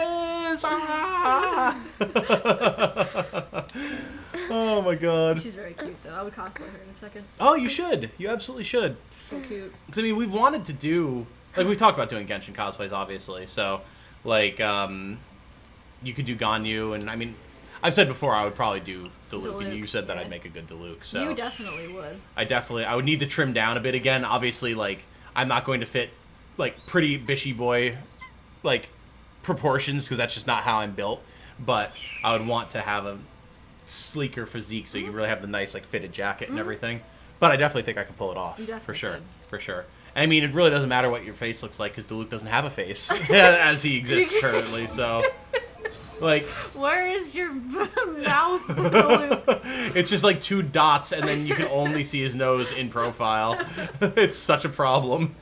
is! Ah! Oh my god. She's very cute, though. I would cosplay her in a second. Oh, you should. You absolutely should. So cute. Because, I mean, we've wanted to do... Like, we've talked about doing Genshin cosplays, obviously. So, like, you could do Ganyu, and I mean, I've said before I would probably do Diluc, and you said that yeah. I'd make a good Diluc. So You definitely would. I would need to trim down a bit again. Obviously, like I'm not going to fit like pretty bishy boy like proportions because that's just not how I'm built. But I would want to have a sleeker physique, so you really have the nice like fitted jacket and everything. But I definitely think I can pull it off. You definitely for sure, could. for sure. I mean, it really doesn't matter what your face looks like because Diluc doesn't have a face as he exists currently. So, like, Where is your mouth? Diluc? it's just like 2 dots, and then you can only see his nose in profile. It's such a problem.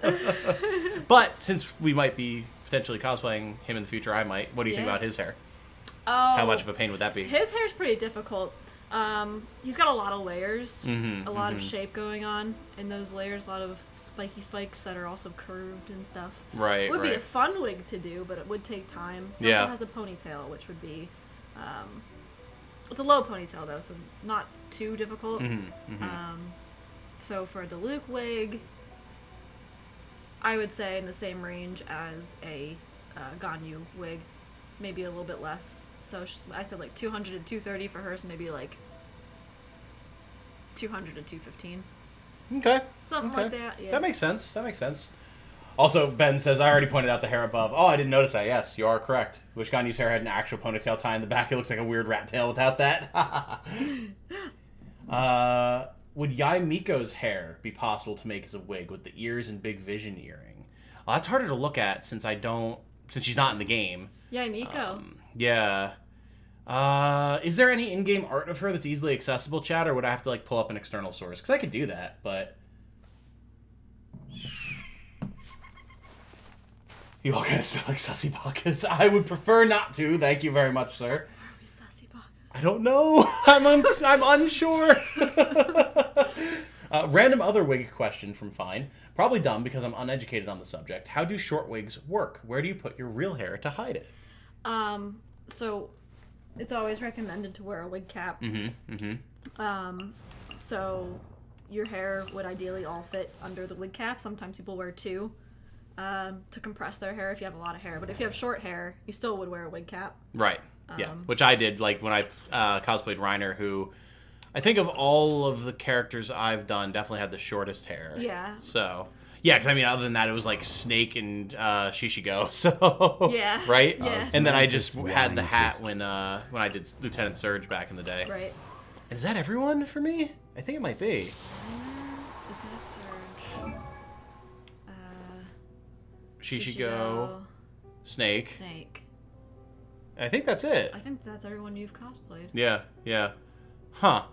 But since we might be potentially cosplaying him in the future, I might. What do you think Yeah. about his hair? Oh, How much of a pain would that be? His hair's pretty difficult. He's got a lot of layers, Mhm, a lot of shape going on in those layers, a lot of spiky spikes that are also curved and stuff. Right, It would be a right. fun wig to do, but it would take time. He Yeah. also has a ponytail, which would be, it's a low ponytail though, so not too difficult. So for a Diluc wig, I would say in the same range as a Ganyu wig, maybe a little bit less. So I said like 200 and 230 for hers, maybe like 200 and 215. Okay. Something okay. like that, yeah. That makes sense. That makes sense. Also, Ben says, I already pointed out the hair above. Oh, I didn't notice that. Yes, you are correct. Wish Ganyu's hair had an actual ponytail tie in the back. It looks like a weird rat tail without that. Would Yai Miko's hair be possible to make as a wig with the ears and big vision earring? Well, that's harder to look at since she's not in the game. Yeah, Neko. Yeah. Is there any in-game art of her that's easily accessible, Chad, or would I have to like pull up an external source? Because I could do that, but you all kind of sound like sussy bakas. I would prefer not to. Thank you very much, sir. Are we sassy baka? I don't know. I'm unsure. Random other wig question from Fine. Probably dumb because I'm uneducated on the subject. How do short wigs work? Where do you put your real hair to hide it? So it's always recommended to wear a wig cap. So your hair would ideally all fit under the wig cap. Sometimes people wear 2 to compress their hair if you have a lot of hair. But if you have short hair, you still would wear a wig cap. Right. Yeah. Which I did, like, when I cosplayed Reiner, who I think of all of the characters I've done definitely had the shortest hair. Yeah. So, yeah, because, I mean, other than that, it was, like, Snake and Shishigo, so... Yeah. Right? Yeah. And then I just Just had the hat Ryan when I did Lieutenant Surge back in the day. Right. And is that everyone for me? I think it might be. Lieutenant Surge. Shishigo, Snake. Snake. I think that's it. I think that's everyone you've cosplayed. Yeah, yeah. Huh.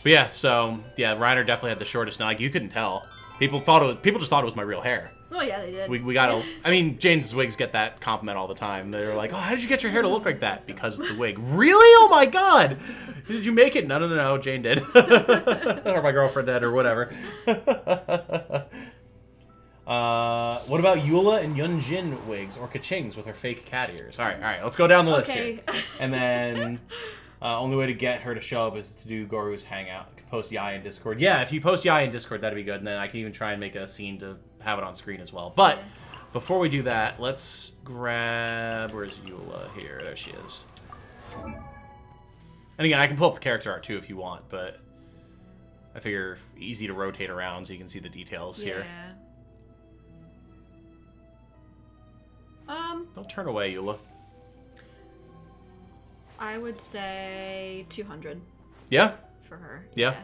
But yeah, so yeah, Reiner definitely had the shortest. Now, like, you couldn't tell. People just thought it was my real hair. Oh yeah, they did. We gotta. I mean, Jane's wigs get that compliment all the time. They're like, "Oh, how did you get your hair to look like that?" Because it's a wig. Really? Oh my god! Did you make it? No. Jane did, or my girlfriend did, or whatever. What about Eula and Yunjin wigs or Kaching's with her fake cat ears? All right. Let's go down the list here. And then only way to get her to show up is to do Goru's hangout. You can post Yai in Discord. Yeah, if you post Yai in Discord, that'd be good. And then I can even try and make a scene to have it on screen as well. But before we do that, let's grab... Where's Eula here? There she is. And again, I can pull up the character art too if you want, but I figure easy to rotate around so you can see the details here. Don't turn away, Eula. I would say 200 Yeah? for her. Yeah.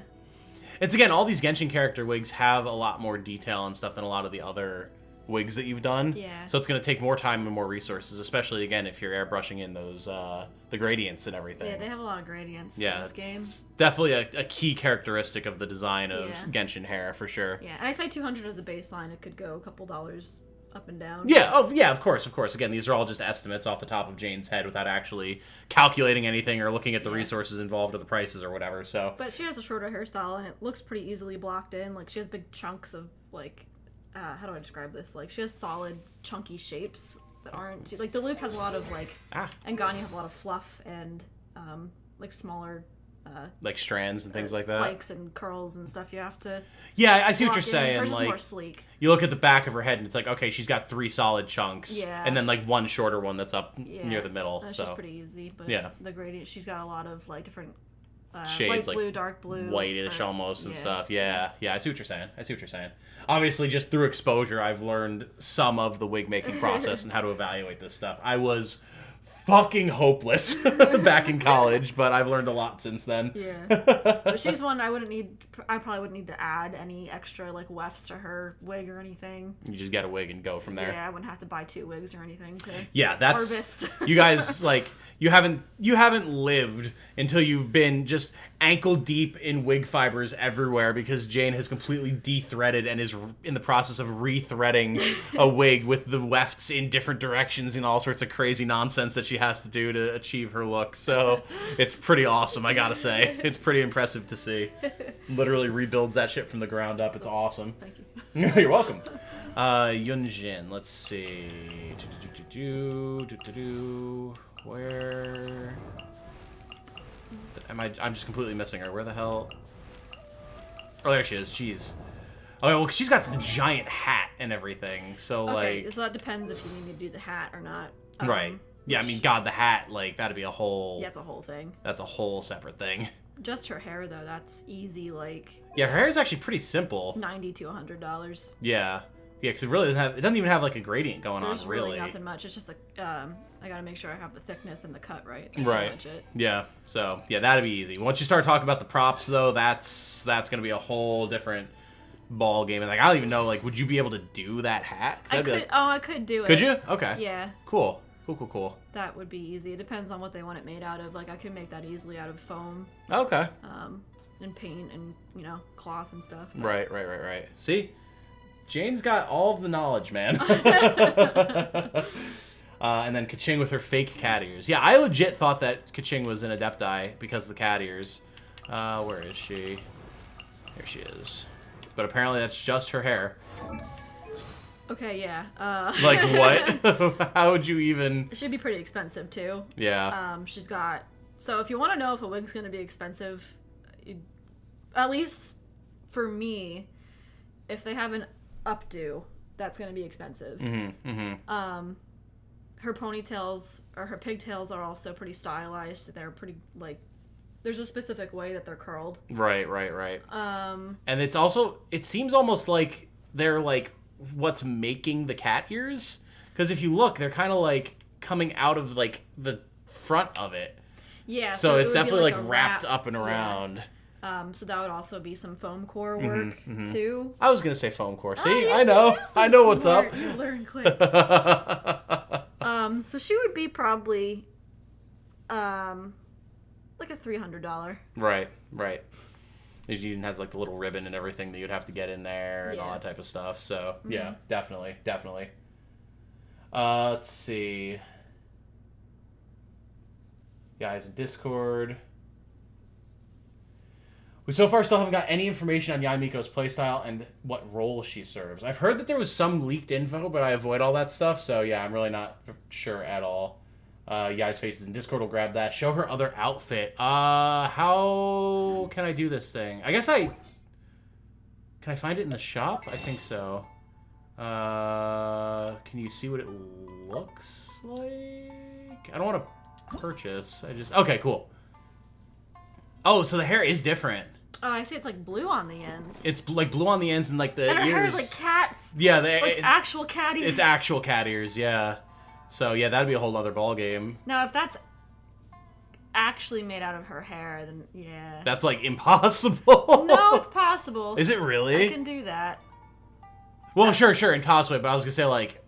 It's, again, all these Genshin character wigs have a lot more detail and stuff than a lot of the other wigs that you've done. Yeah. So it's going to take more time and more resources, especially, again, if you're airbrushing in those, the gradients and everything. Yeah, they have a lot of gradients in this game. It's definitely a key characteristic of the design of Yeah. Genshin hair, for sure. Yeah, and I say 200 as a baseline. It could go a couple dollars up and down. Yeah, of course. Again, these are all just estimates off the top of Jane's head without actually calculating anything or looking at the resources involved or the prices or whatever, so... But she has a shorter hairstyle, and it looks pretty easily blocked in. Like, she has big chunks of, like... how do I describe this? Like, she has solid, chunky shapes that aren't too... Like, Diluc has a lot of, like... And Ganyu have a lot of fluff and, like, smaller like strands and things like that. Spikes and curls and stuff. You have to. Yeah, I see what you're lock in. saying. Hers is Like, more sleek. you look at the back of her head and it's like, okay, she's got 3 solid chunks. Yeah. And then like one shorter one that's up near the middle. That's so just pretty easy. But yeah, the gradient, she's got a lot of like different shades, light blue, like dark blue, whitish almost and stuff. Yeah, I see what you're saying. Obviously, just through exposure, I've learned some of the wig making process and how to evaluate this stuff. I was fucking hopeless back in college, but I've learned a lot since then. Yeah, but she's one I probably wouldn't need to add any extra like wefts to her wig or anything. You just get a wig and go from there. Yeah, I wouldn't have to buy 2 wigs or anything to that's harvest. You guys, like, you haven't lived until you've been just ankle deep in wig fibers everywhere, because Jane has completely de-threaded and is in the process of re-threading a wig with the wefts in different directions and all sorts of crazy nonsense that she has to do to achieve her look. So it's pretty awesome, I gotta say. It's pretty impressive to see. Literally rebuilds that shit from the ground up. It's awesome. Thank you. You're welcome. Yunjin, let's see. Where am I? I'm just completely missing her. Where the hell? Oh, there she is. Jeez. Okay, well, she's got the giant hat and everything. So Okay, like, so that depends if you need to do the hat or not. right? Yeah, I mean, God, the hat, like, that'd be a whole. Yeah, it's a whole thing. That's a whole separate thing. Just her hair though, that's easy. Like. Yeah, her hair is actually pretty simple. $90 to $100. Yeah. Yeah, because it really doesn't have. It doesn't even have like a gradient going There's on, really nothing much. It's just I gotta make sure I have the thickness and the cut right. That's right. pretty much it. Yeah. So yeah, that'd be easy. Once you start talking about the props, though, that's gonna be a whole different ball game. And like, I don't even know. Like, would you be able to do that hat? I could. I could do it. Could you? Okay. Yeah. Cool. That would be easy. It depends on what they want it made out of. Like, I could make that easily out of foam. Okay. And paint and cloth and stuff. But... Right. See, Jane's got all of the knowledge, man. And then Kaching with her fake cat ears. Yeah, I legit thought that Kaching was an Adepti because of the cat ears. Where is she? Here she is. But apparently that's just her hair. Okay, yeah. Like what? How would you even? It should be pretty expensive too. Yeah. She's got. So if you want to know if a wig's going to be expensive, at least for me, if they have an updo, that's going to be expensive. Her ponytails or her pigtails are also pretty stylized. They're pretty like. There's a specific way that they're curled. Right. And it's also. It seems almost like they're like what's making the cat ears, because if you look, they're kind of like coming out of like the front of it. Yeah. So it's definitely like wrapped up and around. Yeah. So that would also be some foam core work too. I was gonna say foam core. See, Oh, I know, so I know what's smart. up. You learn quick. So she would be probably, like a $300. Right. It even has like the little ribbon and everything that you'd have to get in there and all that type of stuff. So yeah, definitely. Let's see. Guys in Discord. We so far still haven't got any information on Yai Miko's playstyle and what role she serves. I've heard that there was some leaked info, but I avoid all that stuff. So yeah, I'm really not sure at all. Yai's Faces in Discord will grab that. Show her other outfit. How can I do this thing? I guess can I find it in the shop? I think so. Can you see what it looks like? I don't want to purchase. Okay, cool. Oh, so the hair is different. Oh, I see. It's like blue on the ends. It's like blue on the ends and like the and her ears. hair is like cats. Yeah, like actual cat ears. It's actual cat ears. Yeah. So yeah, that'd be a whole other ball game. Now, if that's actually made out of her hair, then yeah. That's like impossible. No, it's possible. Is it really? I can do that. Well, sure, in cosplay, but I was gonna say like,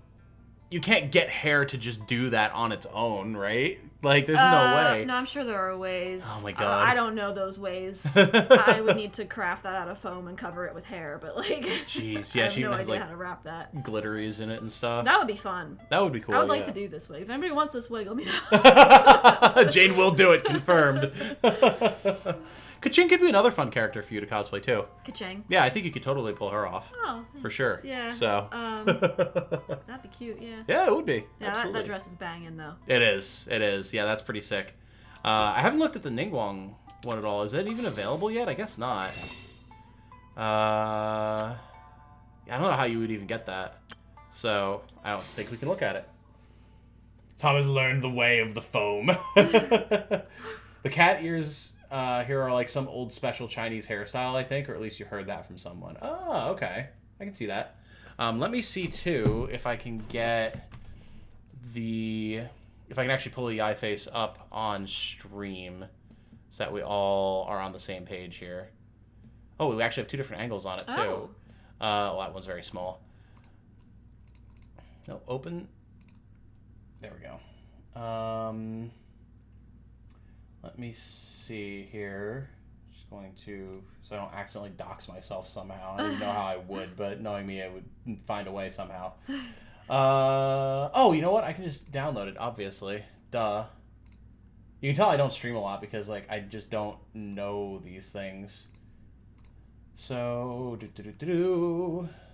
you can't get hair to just do that on its own, right? Like, there's no way. No, I'm sure there are ways. Oh my god. I don't know those ways. I would need to craft that out of foam and cover it with hair, but like. Jeez, yeah, I have she no even has idea like how to wrap that. Glitteries in it and stuff. That would be fun. That would be cool. I would like to do this wig. If anybody wants this wig, let me know. Jane will do it, confirmed. Kaching could be another fun character for you to cosplay too. Kaching. Yeah, I think you could totally pull her off. Oh, for sure. Yeah. So. That'd be cute. Yeah. Yeah, it would be. Yeah, absolutely. that dress is banging though. It is. Yeah, that's pretty sick. I haven't looked at the Ningguang one at all. Is it even available yet? I guess not. I don't know how you would even get that. So, I don't think we can look at it. Tom has learned the way of the foam. The cat ears here are like some old special Chinese hairstyle, I think, or at least you heard that from someone. Oh, okay. I can see that. Let me see, too, if I can get if I can actually pull the eye face up on stream so that we all are on the same page here. Oh, we actually have 2 different angles on it, too. Oh. Well, that one's very small. No, open. There we go. Let me see here. Just going to, so I don't accidentally dox myself somehow. I don't even know how I would, but knowing me, I would find a way somehow. Oh, you know what? I can just download it, obviously. Duh. You can tell I don't stream a lot because, like, I just don't know these things. So,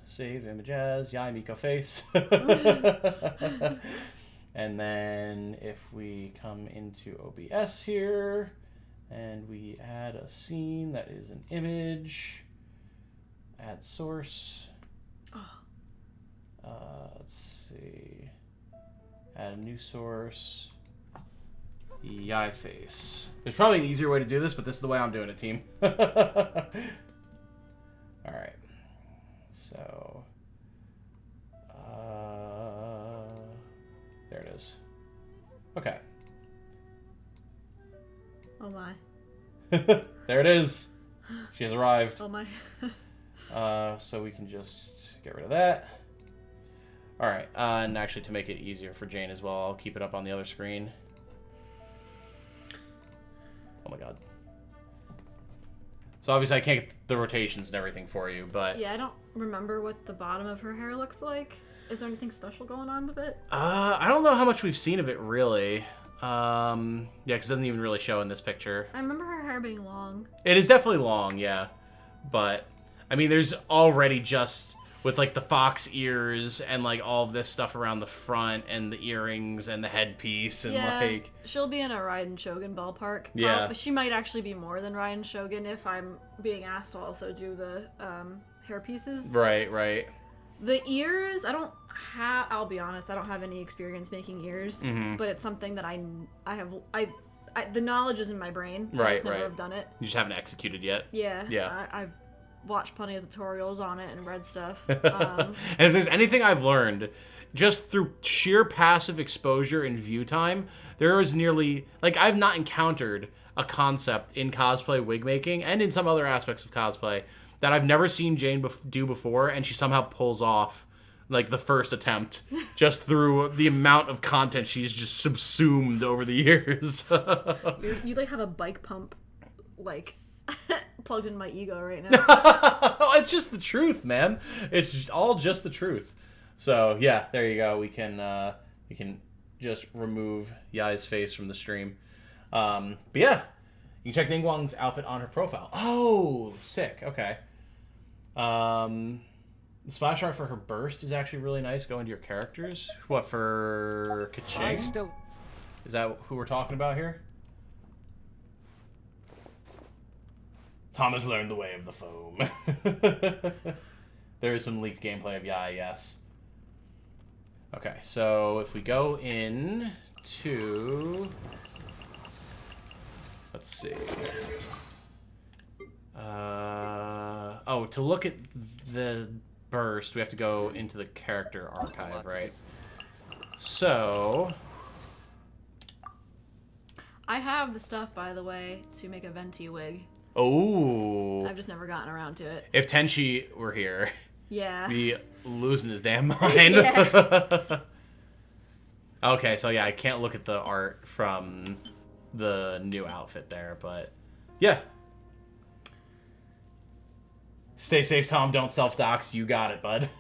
save image as Yai Miko face. And then if we come into OBS here and we add a scene that is an image, add source. Let's see. Add a new source. Yai face. There's probably an easier way to do this, but this is the way I'm doing it, team. Alright. So. There it is. Okay. Oh my. There it is. She has arrived. Oh my. So we can just get rid of that. Alright, and actually to make it easier for Jane as well, I'll keep it up on the other screen. Oh my god. So obviously I can't get the rotations and everything for you, but... Yeah, I don't remember what the bottom of her hair looks like. Is there anything special going on with it? I don't know how much we've seen of it, really. Yeah, because it doesn't even really show in this picture. I remember her hair being long. It is definitely long, yeah. But, I mean, there's already just... with, like, the fox ears and, like, all of this stuff around the front and the earrings and the headpiece and, yeah, like... she'll be in a Raiden Shogun ballpark. Yeah. She might actually be more than Raiden Shogun if I'm being asked to also do the hair pieces. Right, right. The ears, I'll be honest, I don't have any experience making ears, but it's something that I have, the knowledge is in my brain. I just never have done it. You just haven't executed yet. Yeah. Yeah. I've watched plenty of tutorials on it and read stuff. And if there's anything I've learned, just through sheer passive exposure and view time, there is nearly, like, I've not encountered a concept in cosplay wig making and in some other aspects of cosplay that I've never seen Jane do before, and she somehow pulls off, like, the first attempt just through the amount of content she's just subsumed over the years. You like have a bike pump, like, plugged in my ego right now. It's just the truth, man. It's just all just the truth. So yeah, there you go. We can just remove Yai's face from the stream. But yeah, you can check Ningguang's outfit on her profile. Oh, sick. Okay. The splash art for her burst is actually really nice. Go into your characters. What, for Kaching? Is that who we're talking about here? Tom has learned the way of the foam. There is some leaked gameplay of Yai, yes. Okay, so if we go in to... Let's see. To look at the burst, we have to go into the character archive, right? So... I have the stuff, by the way, to make a Venti wig. Oh. I've just never gotten around to it. If Tenchi were here, yeah, be losing his damn mind. Yeah. Okay, so yeah, I can't look at the art from the new outfit there, but yeah. Stay safe, Tom. Don't self-dox. You got it, bud.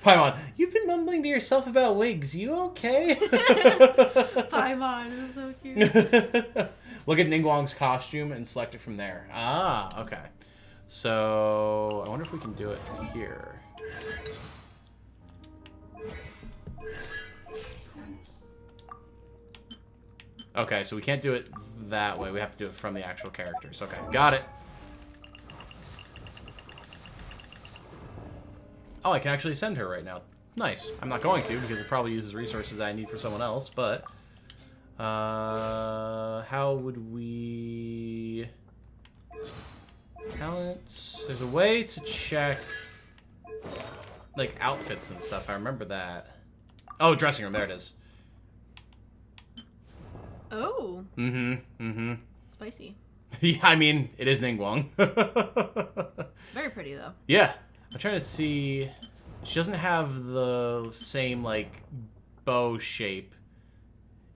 Paimon, you've been mumbling to yourself about wigs. You okay? Paimon is so cute. Look at Ningguang's costume and select it from there. Ah, okay. So, I wonder if we can do it here. Okay, so we can't do it that way. We have to do it from the actual characters. Okay, got it. Oh, I can actually send her right now. Nice. I'm not going to because it probably uses resources that I need for someone else, but... how would we... Talents... There's a way to check... like, outfits and stuff. I remember that. Oh, dressing room. There it is. Oh. Spicy. Yeah, I mean, it is Ningguang. Very pretty, though. Yeah. I'm trying to see... She doesn't have the same, like, bow shape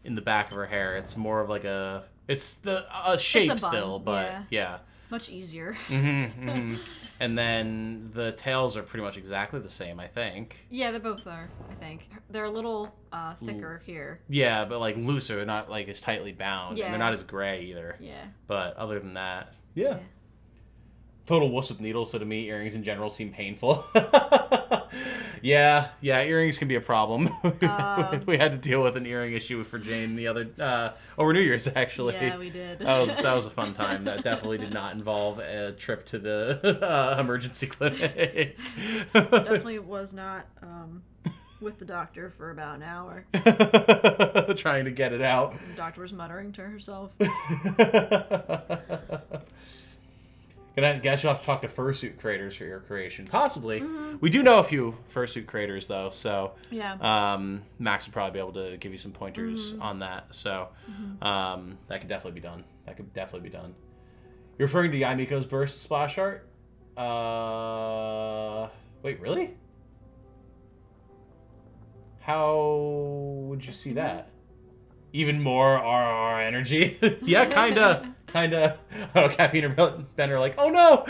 in the back of her hair. It's more of like a... It's a shape it's a bun, still, but yeah. Much easier. And then the tails are pretty much exactly the same, I think. Yeah, they both are, I think. They're a little thicker here. Yeah, but like looser. They're not like as tightly bound. Yeah. And they're not as gray either. Yeah. But other than that, yeah. Total wuss with needles, so to me, earrings in general seem painful. Yeah, earrings can be a problem. We had to deal with an earring issue for Jane the other over New Year's, actually. Yeah, we did. That was a fun time. That definitely did not involve a trip to the emergency clinic. Definitely was not with the doctor for about an hour. Trying to get it out. The doctor was muttering to herself. I guess you'll have to talk to fursuit creators for your creation. Possibly. We do know a few fursuit creators, though, so yeah. Max would probably be able to give you some pointers on that. So that could definitely be done. You're referring to Yamiko's burst splash art? Wait, really? How would you see that? Even more RR energy? Yeah, kinda. Oh, Caffeine and Ben are like, oh no!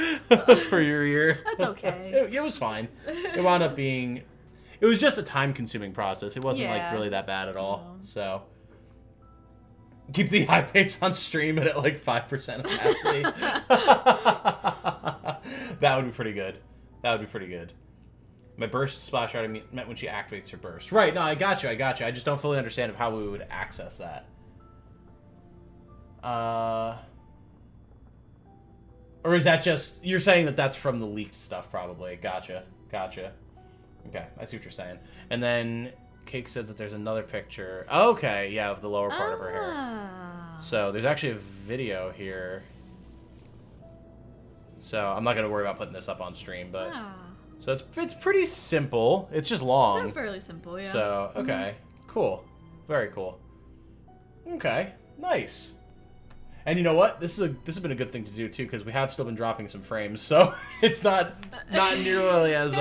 For your ear. That's okay. It was fine. It wound up being... It was just a time-consuming process. It wasn't, like, really that bad at all. No. So... Keep the eye pace on stream at like 5% opacity. That would be pretty good. My burst splash art meant when she activates her burst. Right, no, I got you. I just don't fully understand of how we would access that. Or is that just... You're saying that that's from the leaked stuff, probably. Gotcha. Okay, I see what you're saying. And then Cake said that there's another picture. Okay, yeah, of the lower part of her hair. So there's actually a video here. So I'm not going to worry about putting this up on stream, but... So it's pretty simple. It's just long. That's fairly simple, yeah. So, okay. Cool. Very cool. Okay, nice. And you know what? This has been a good thing to do too, because we have still been dropping some frames, so it's not nearly as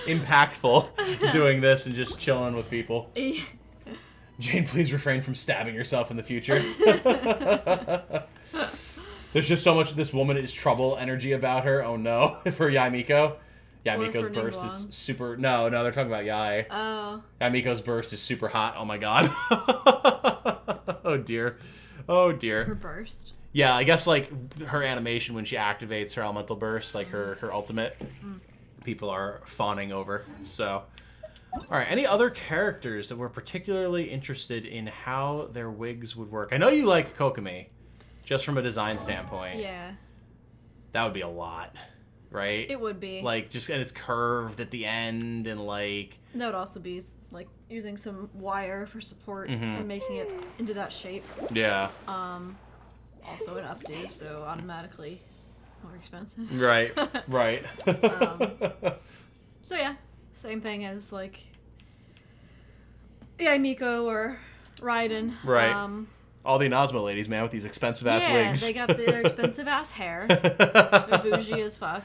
impactful doing this and just chilling with people. Jane, please refrain from stabbing yourself in the future. There's just so much of this woman is trouble energy about her. Oh no, for Yamiko. Yamiko's burst is super... No, they're talking about Yai. Oh. Yamiko's burst is super hot. Oh my god. Oh dear. Her burst? Yeah, I guess like her animation when she activates her elemental burst, like her ultimate, people are fawning over. So, alright, any other characters that were particularly interested in how their wigs would work? I know you like Kokomi, just from a design standpoint. Yeah. That would be a lot, right? It would be. Like, just, and it's curved at the end, and like... That would also be, like, using some wire for support and making it into that shape. Yeah. Also an update, so automatically more expensive. Right. So yeah, same thing as, like, Miko or Raiden. Right. All the Inazuma ladies, man, with these expensive-ass wigs. Yeah, they got their expensive-ass hair. They're bougie as fuck.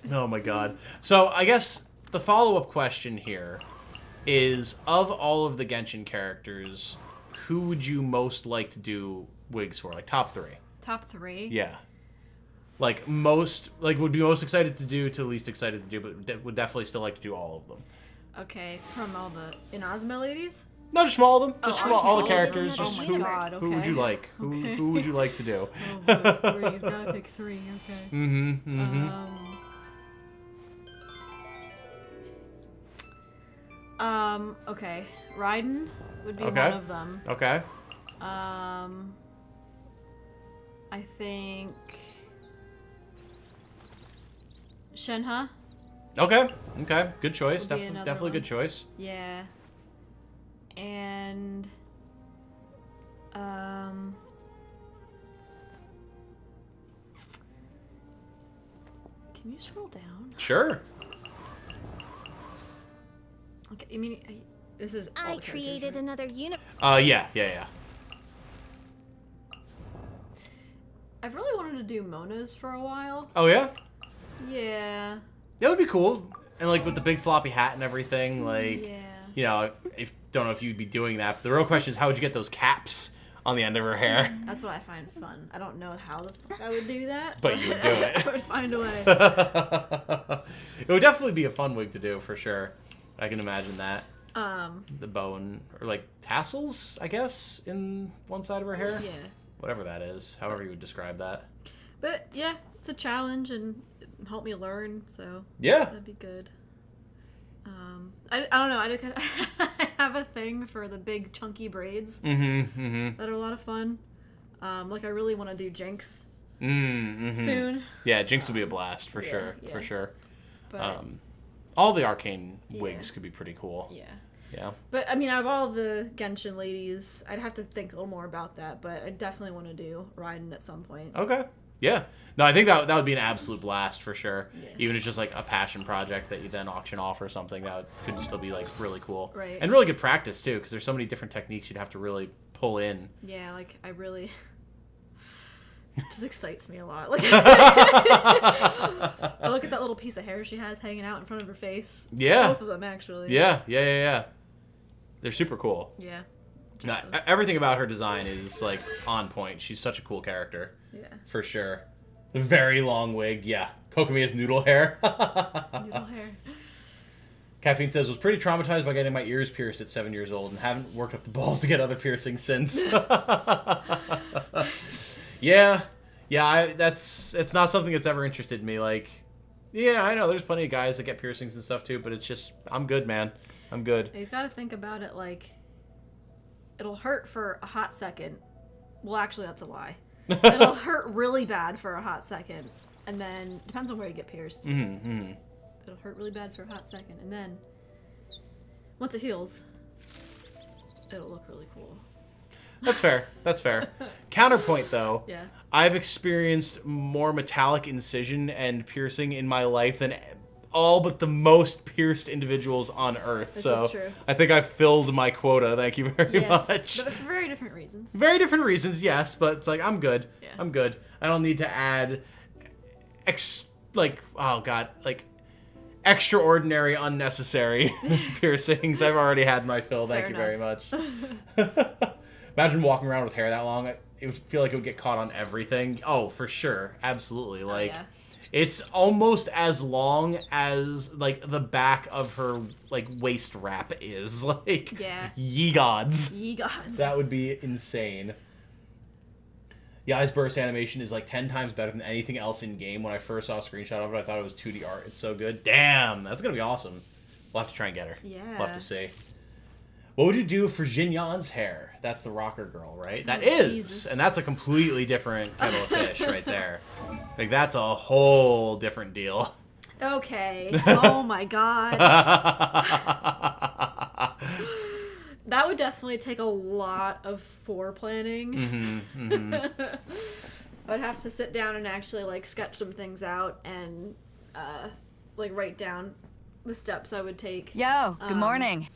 Oh my god. So I guess the follow-up question here is, of all of the Genshin characters, who would you most like to do wigs for? Like top 3? Top 3? Yeah. Like most, like would be most excited to do to least excited to do, but would definitely still like to do all of them. Okay, from all the Inazuma ladies? No, just from all of them. Just from all the of characters. them? Just Oh my god, who would you like? Who would you like to do? Oh boy, 3. You've got to pick 3, okay. Okay. Raiden would be Okay. one of them. Okay. I think Shenhe. Okay. Okay. Good choice. Would be another Definitely one. good choice. Yeah. And can you scroll down? Sure. Okay, I mean, this is. all I the characters, created right? another universe. Yeah. I've really wanted to do Mona's for a while. Oh, yeah? Yeah. That would be cool. And, like, with the big floppy hat and everything, like, Yeah. you know, don't know if you'd be doing that. But the real question is, how would you get those caps on the end of her hair? That's what I find fun. I don't know how the fuck I would do that. But you would do it. I would find a way. It would definitely be a fun wig to do, for sure. I can imagine that. The bow and, or, like, tassels, I guess, in one side of her hair? Yeah. Whatever that is. However you would describe that. But, yeah, it's a challenge and it helped me learn, so Yeah. that'd be good. I don't know. I have a thing for the big chunky braids that are a lot of fun. Like I really want to do Jinx soon. Yeah, Jinx would be a blast for Yeah, sure. yeah. For sure. But All the arcane Yeah. wigs could be pretty cool. yeah. Yeah. But I mean, out of all the Genshin ladies, I'd have to think a little more about that. But I definitely want to do Raiden at some point. Okay. Yeah. No, I think that would be an absolute blast for sure. Yeah. Even if it's just like a passion project that you then auction off or something, could still be like really cool. Right. And really good practice too, because there's so many different techniques you'd have to really pull in. Yeah, like I really. It just excites me a lot. Like, I look at that little piece of hair she has hanging out in front of her face. Yeah. Both of them, actually. Yeah. They're super cool. Yeah. No, Just the- everything about her design is like on point. She's such a cool character. yeah. For sure. The very long wig, yeah. Kokomi has noodle hair. Noodle hair. Caffeine says, was pretty traumatized by getting my ears pierced at 7 years old and haven't worked up the balls to get other piercings since. Yeah. It's not something that's ever interested me. Like, yeah, I know there's plenty of guys that get piercings and stuff too, but it's just, I'm good, man. I'm good. He's got to think about it like it'll hurt for a hot second. Well, actually, that's a lie. It'll hurt really bad for a hot second, and then depends on where you get pierced. Mm-hmm. It'll hurt really bad for a hot second, and then once it heals, it'll look really cool. That's fair. Counterpoint, though. Yeah. I've experienced more metallic incision and piercing in my life than all but the most pierced individuals on Earth. This so is true. I think I've filled my quota. Thank you very Yes, much. but for very different reasons. Very different reasons, yes, but it's like I'm good. Yeah. I'm good. I don't need to add extraordinary, unnecessary piercings. I've already had my fill. Thank Fair you very much. Imagine walking around with hair that long. It would feel like it would get caught on everything. Oh, for sure. Absolutely. Like, yeah. it's almost as long as, like, the back of her, like, waist wrap is. Like, Yeah. ye gods. Ye gods. That would be insane. The eyes burst animation is like 10 times better than anything else in game. When I first saw a screenshot of it, I thought it was 2D art. It's so good. Damn, that's gonna be awesome. We'll have to try and get her. Yeah. We'll have to see. What would you do for Jin Yan's hair? That's the rocker girl, right? That Oh, is, Jesus. and that's a completely different kettle of fish right there. Like that's a whole different deal. Okay. Oh my god. That would definitely take a lot of foreplanning. I'd have to sit down and actually like sketch some things out and like write down the steps I would take. Yo, good morning.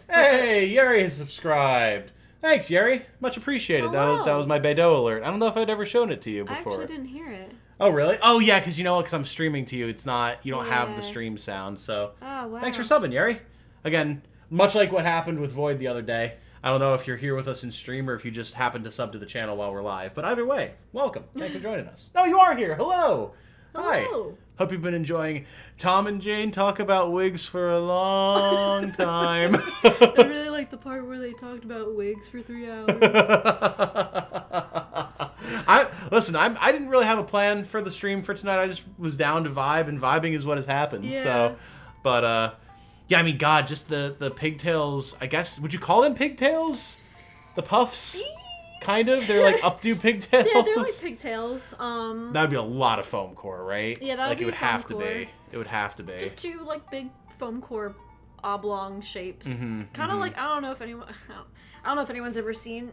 Hey, Yeri has subscribed. Thanks, Yeri. Much appreciated. Hello. That was my Beidou alert. I don't know if I'd ever shown it to you I before. actually didn't hear it. Oh, really? Oh, yeah, because I'm streaming to you. It's not, you don't have the Yeah. stream sound, so. Oh, wow. Thanks for subbing, Yeri. Again, much like what happened with Void the other day. I don't know if you're here with us in stream or if you just happened to sub to the channel while we're live, but either way, welcome. Thanks for joining us. No, you are here. Hello. Hi. Hello. Hope you've been enjoying Tom and Jane talk about wigs for a long time. I really like the part where they talked about wigs for 3 hours. I didn't really have a plan for the stream for tonight. I just was down to vibe, and vibing is what has happened. Yeah. So, but Yeah, I mean, God, just the pigtails. I guess would you call them pigtails? The puffs, kind of. They're like updo pigtails. Yeah, they're like pigtails. That would be a lot of foam core, right? Yeah, that would like be it would foam have core. to be. It would have to be. Just two like big foam core oblong shapes. Mm-hmm, Kind of like I don't know if anyone's ever seen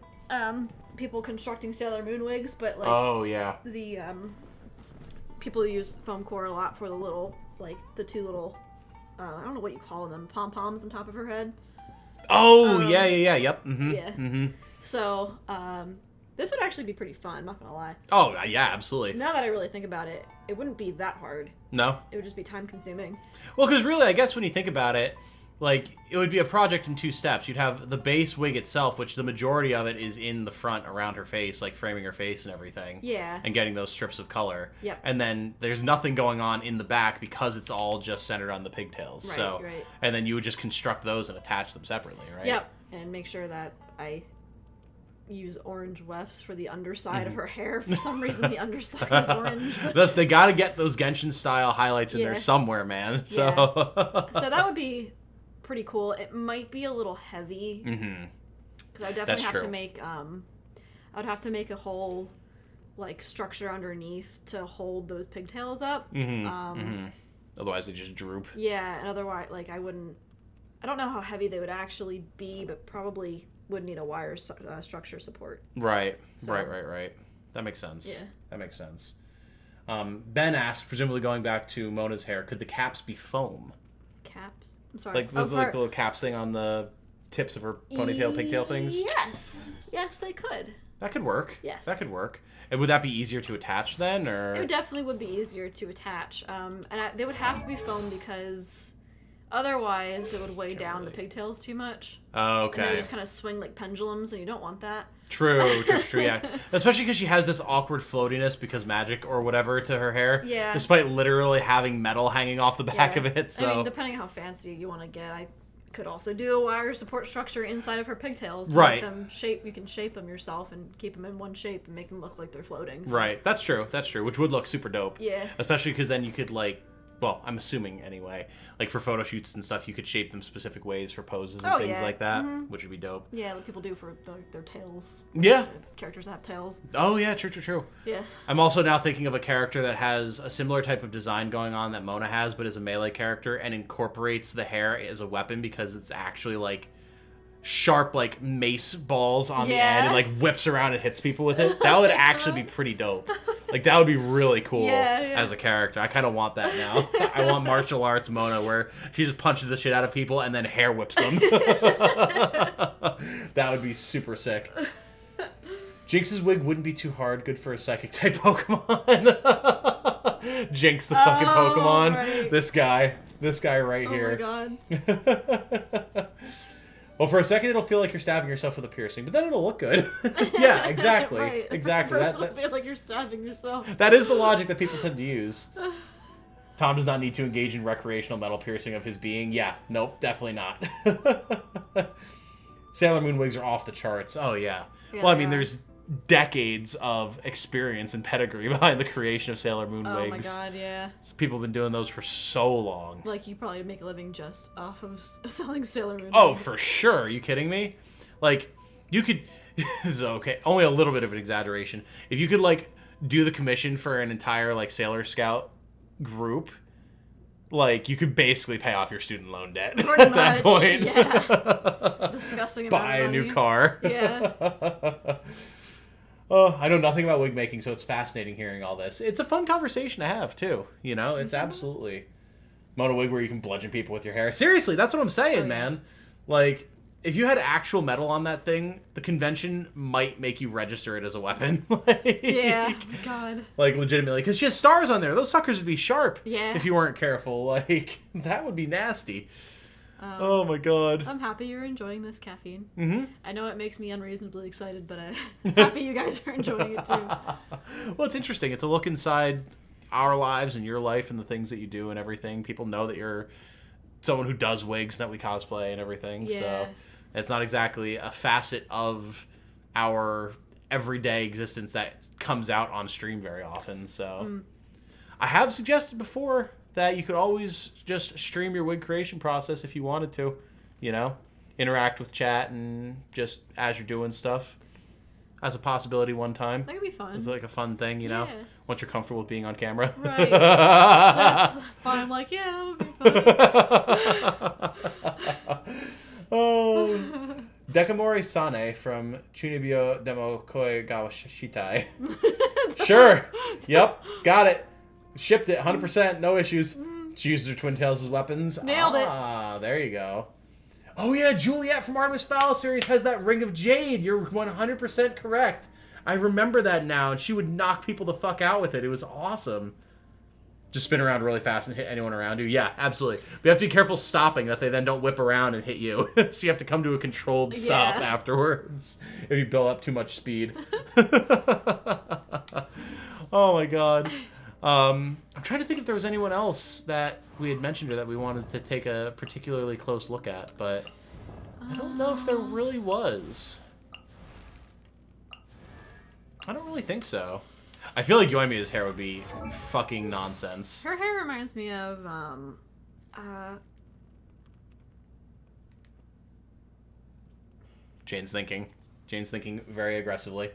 people constructing Sailor Moon wigs, but like Oh yeah. the people use foam core a lot for the little like the two little I don't know what you call them, pom poms on top of her head. Oh yeah. Yep. Mm-hmm. Yeah. Mm-hmm. So this would actually be pretty fun. Not gonna lie. Oh yeah, absolutely. Now that I really think about it, it wouldn't be that hard. No. It would just be time consuming. Well, because really, I guess when you think about it, like, it would be a project in 2 steps. You'd have the base wig itself, which the majority of it is in the front around her face, like framing her face and everything. Yeah. And getting those strips of color. Yep. And then there's nothing going on in the back because it's all just centered on the pigtails. Right, so, right. And then you would just construct those and attach them separately, right? Yep. And make sure that I use orange wefts for the underside of her hair. For some reason, the underside is orange. Thus, they got to get those Genshin style highlights in there Yeah. somewhere, man. So, So that would be pretty cool. It might be a little heavy because I definitely That's have true. to make I would have to make a whole like structure underneath to hold those pigtails up. otherwise they just droop. Yeah, and otherwise, like I don't know how heavy they would actually be, but probably would need a wire structure support. Right. So- Right. That makes sense. Yeah. That makes sense. Ben asked, presumably going back to Mona's hair, could the caps be foam? Caps. I'm sorry. Like the little caps thing on the tips of her ponytail, pigtail things? Yes, they could. That could work. Yes. That could work. And would that be easier to attach then, or? It definitely would be easier to attach. They would have to be foam because otherwise it would weigh down the pigtails too much. Oh, And they okay. just kind of swing like pendulums, and you don't want that. True, yeah. Especially because she has this awkward floatiness because magic or whatever to her hair. Yeah. Despite literally having metal hanging off the back Yeah. of it, so. I mean, depending on how fancy you want to get, I could also do a wire support structure inside of her pigtails to Right. make them shape. You can shape them yourself and keep them in one shape and make them look like they're floating. So. Right, that's true, which would look super dope. Yeah. Especially because then you could, like, well, I'm assuming anyway, like for photo shoots and stuff, you could shape them specific ways for poses and things yeah. like that, which would be dope. Yeah, like people do for their tails. Yeah. Characters that have tails. Oh, yeah, true. Yeah. I'm also now thinking of a character that has a similar type of design going on that Mona has, but is a melee character and incorporates the hair as a weapon because it's actually, like, sharp, like, mace balls on the end and, like, whips around and hits people with it. That would actually be pretty dope. Like, that would be really cool as a character. I kind of want that now. I want martial arts Mona where she just punches the shit out of people and then hair whips them. That would be super sick. Jinx's wig wouldn't be too hard. Good for a psychic type Pokemon. Jinx the fucking Pokemon. Right. This guy right here. Oh my god. Well, for a second it'll feel like you're stabbing yourself with a piercing, but then it'll look good. Yeah, exactly. Right. Exactly. First it'll feel like you're stabbing yourself. That is the logic that people tend to use. Tom does not need to engage in recreational metal piercing of his being. Yeah, nope, definitely not. Sailor Moon wigs are off the charts. Oh, yeah. Yeah, Well, I they mean, are. there's decades of experience and pedigree behind the creation of Sailor Moon Oh my wigs. god, yeah. People have been doing those for so long. Like, you probably make a living just off of selling Sailor Moon Oh, wigs. for sure. Are you kidding me? Like, you could... This is okay. Only a little bit of an exaggeration. If you could, like, do the commission for an entire, like, Sailor Scout group, like, you could basically pay off your student loan debt Pretty at that much, point. yeah. Disgusting amount Buy of a new money. car. Yeah. Oh, I know nothing about wig making, so it's fascinating hearing all this. It's a fun conversation to have, too. You know, it's absolutely... Mona wig where you can bludgeon people with your hair. Seriously, that's what I'm saying, Oh, yeah. man. Like, if you had actual metal on that thing, the convention might make you register it as a weapon. Like, Yeah. God. Like, legitimately. Because she has stars on there. Those suckers would be sharp. Yeah. If you weren't careful. Like, that would be nasty. Oh, my God. I'm happy you're enjoying this caffeine. Mm-hmm. I know it makes me unreasonably excited, but I'm happy you guys are enjoying it too. Well, it's interesting. It's a look inside our lives and your life and the things that you do and everything. People know that you're someone who does wigs, that we cosplay and everything. Yeah. So it's not exactly a facet of our everyday existence that comes out on stream very often. So I have suggested before that you could always just stream your wig creation process if you wanted to, you know, interact with chat and just as you're doing stuff as a possibility one time. That could be fun. It's like a fun thing, you know, Yeah. once you're comfortable with being on camera. Right. That's fine. I'm like, yeah, that would be fun. Oh, Dekamori Sane from Chunibyo Demo Koi Gawashitai. Sure. Yep. Got it. Shipped it. 100%. No issues. She uses her twin tails as weapons. Nailed it. Ah, there you go. Oh, yeah. Juliet from Artemis Fowl series has that Ring of Jade. You're 100% correct. I remember that now, and she would knock people the fuck out with it. It was awesome. Just spin around really fast and hit anyone around you. Yeah, absolutely. But you have to be careful stopping, that they then don't whip around and hit you. So you have to come to a controlled stop afterwards if you build up too much speed. Oh my god. I'm trying to think if there was anyone else that we had mentioned or that we wanted to take a particularly close look at, but I don't know if there really was. I don't really think so. I feel like Yoimiya's hair would be fucking nonsense. Her hair reminds me of, Jane's thinking. Jane's thinking very aggressively.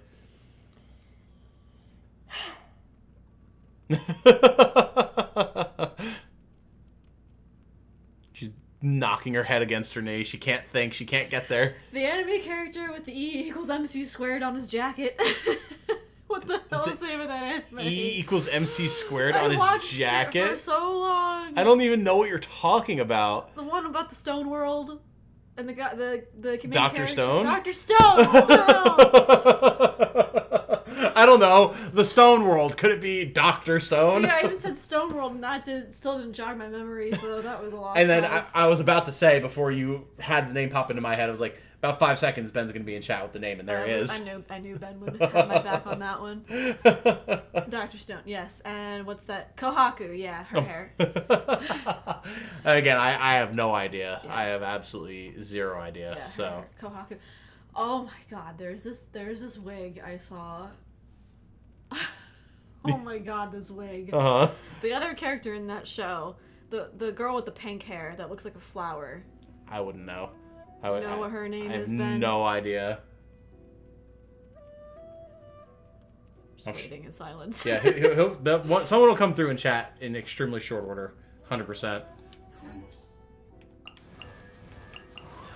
She's knocking her head against her knee. She can't think. She can't get there. the anime character with the E equals MC squared on his jacket. What the hell is the name of that anime? E equals MC squared on his watched jacket? it for so long. I don't even know what you're talking about. The one about the stone world and the guy, the main Dr. character. Stone? Dr. Stone. Oh, I don't know. The Stone World. Could it be Dr. no. Stone? See, I even said Stone World, and that still didn't jog my memory, so that was a lost And then cause. I was about to say, before you had the name pop into my head, I was like, about 5 seconds, Ben's going to be in chat with the name, and there he is. I knew Ben would have my back on that one. Dr. Stone, yes. And what's that? Kohaku, yeah, her hair. Again, I have no idea. Yeah. I have absolutely zero idea. Yeah, her So hair. Kohaku. Oh my god, there's this wig I saw. Oh my god, this wig. Uh-huh. The other character in that show, the girl with the pink hair that looks like a flower. I wouldn't know. You know what her name is, I Ben? have no idea. Just waiting in silence. Yeah, someone will come through and chat in extremely short order. 100%.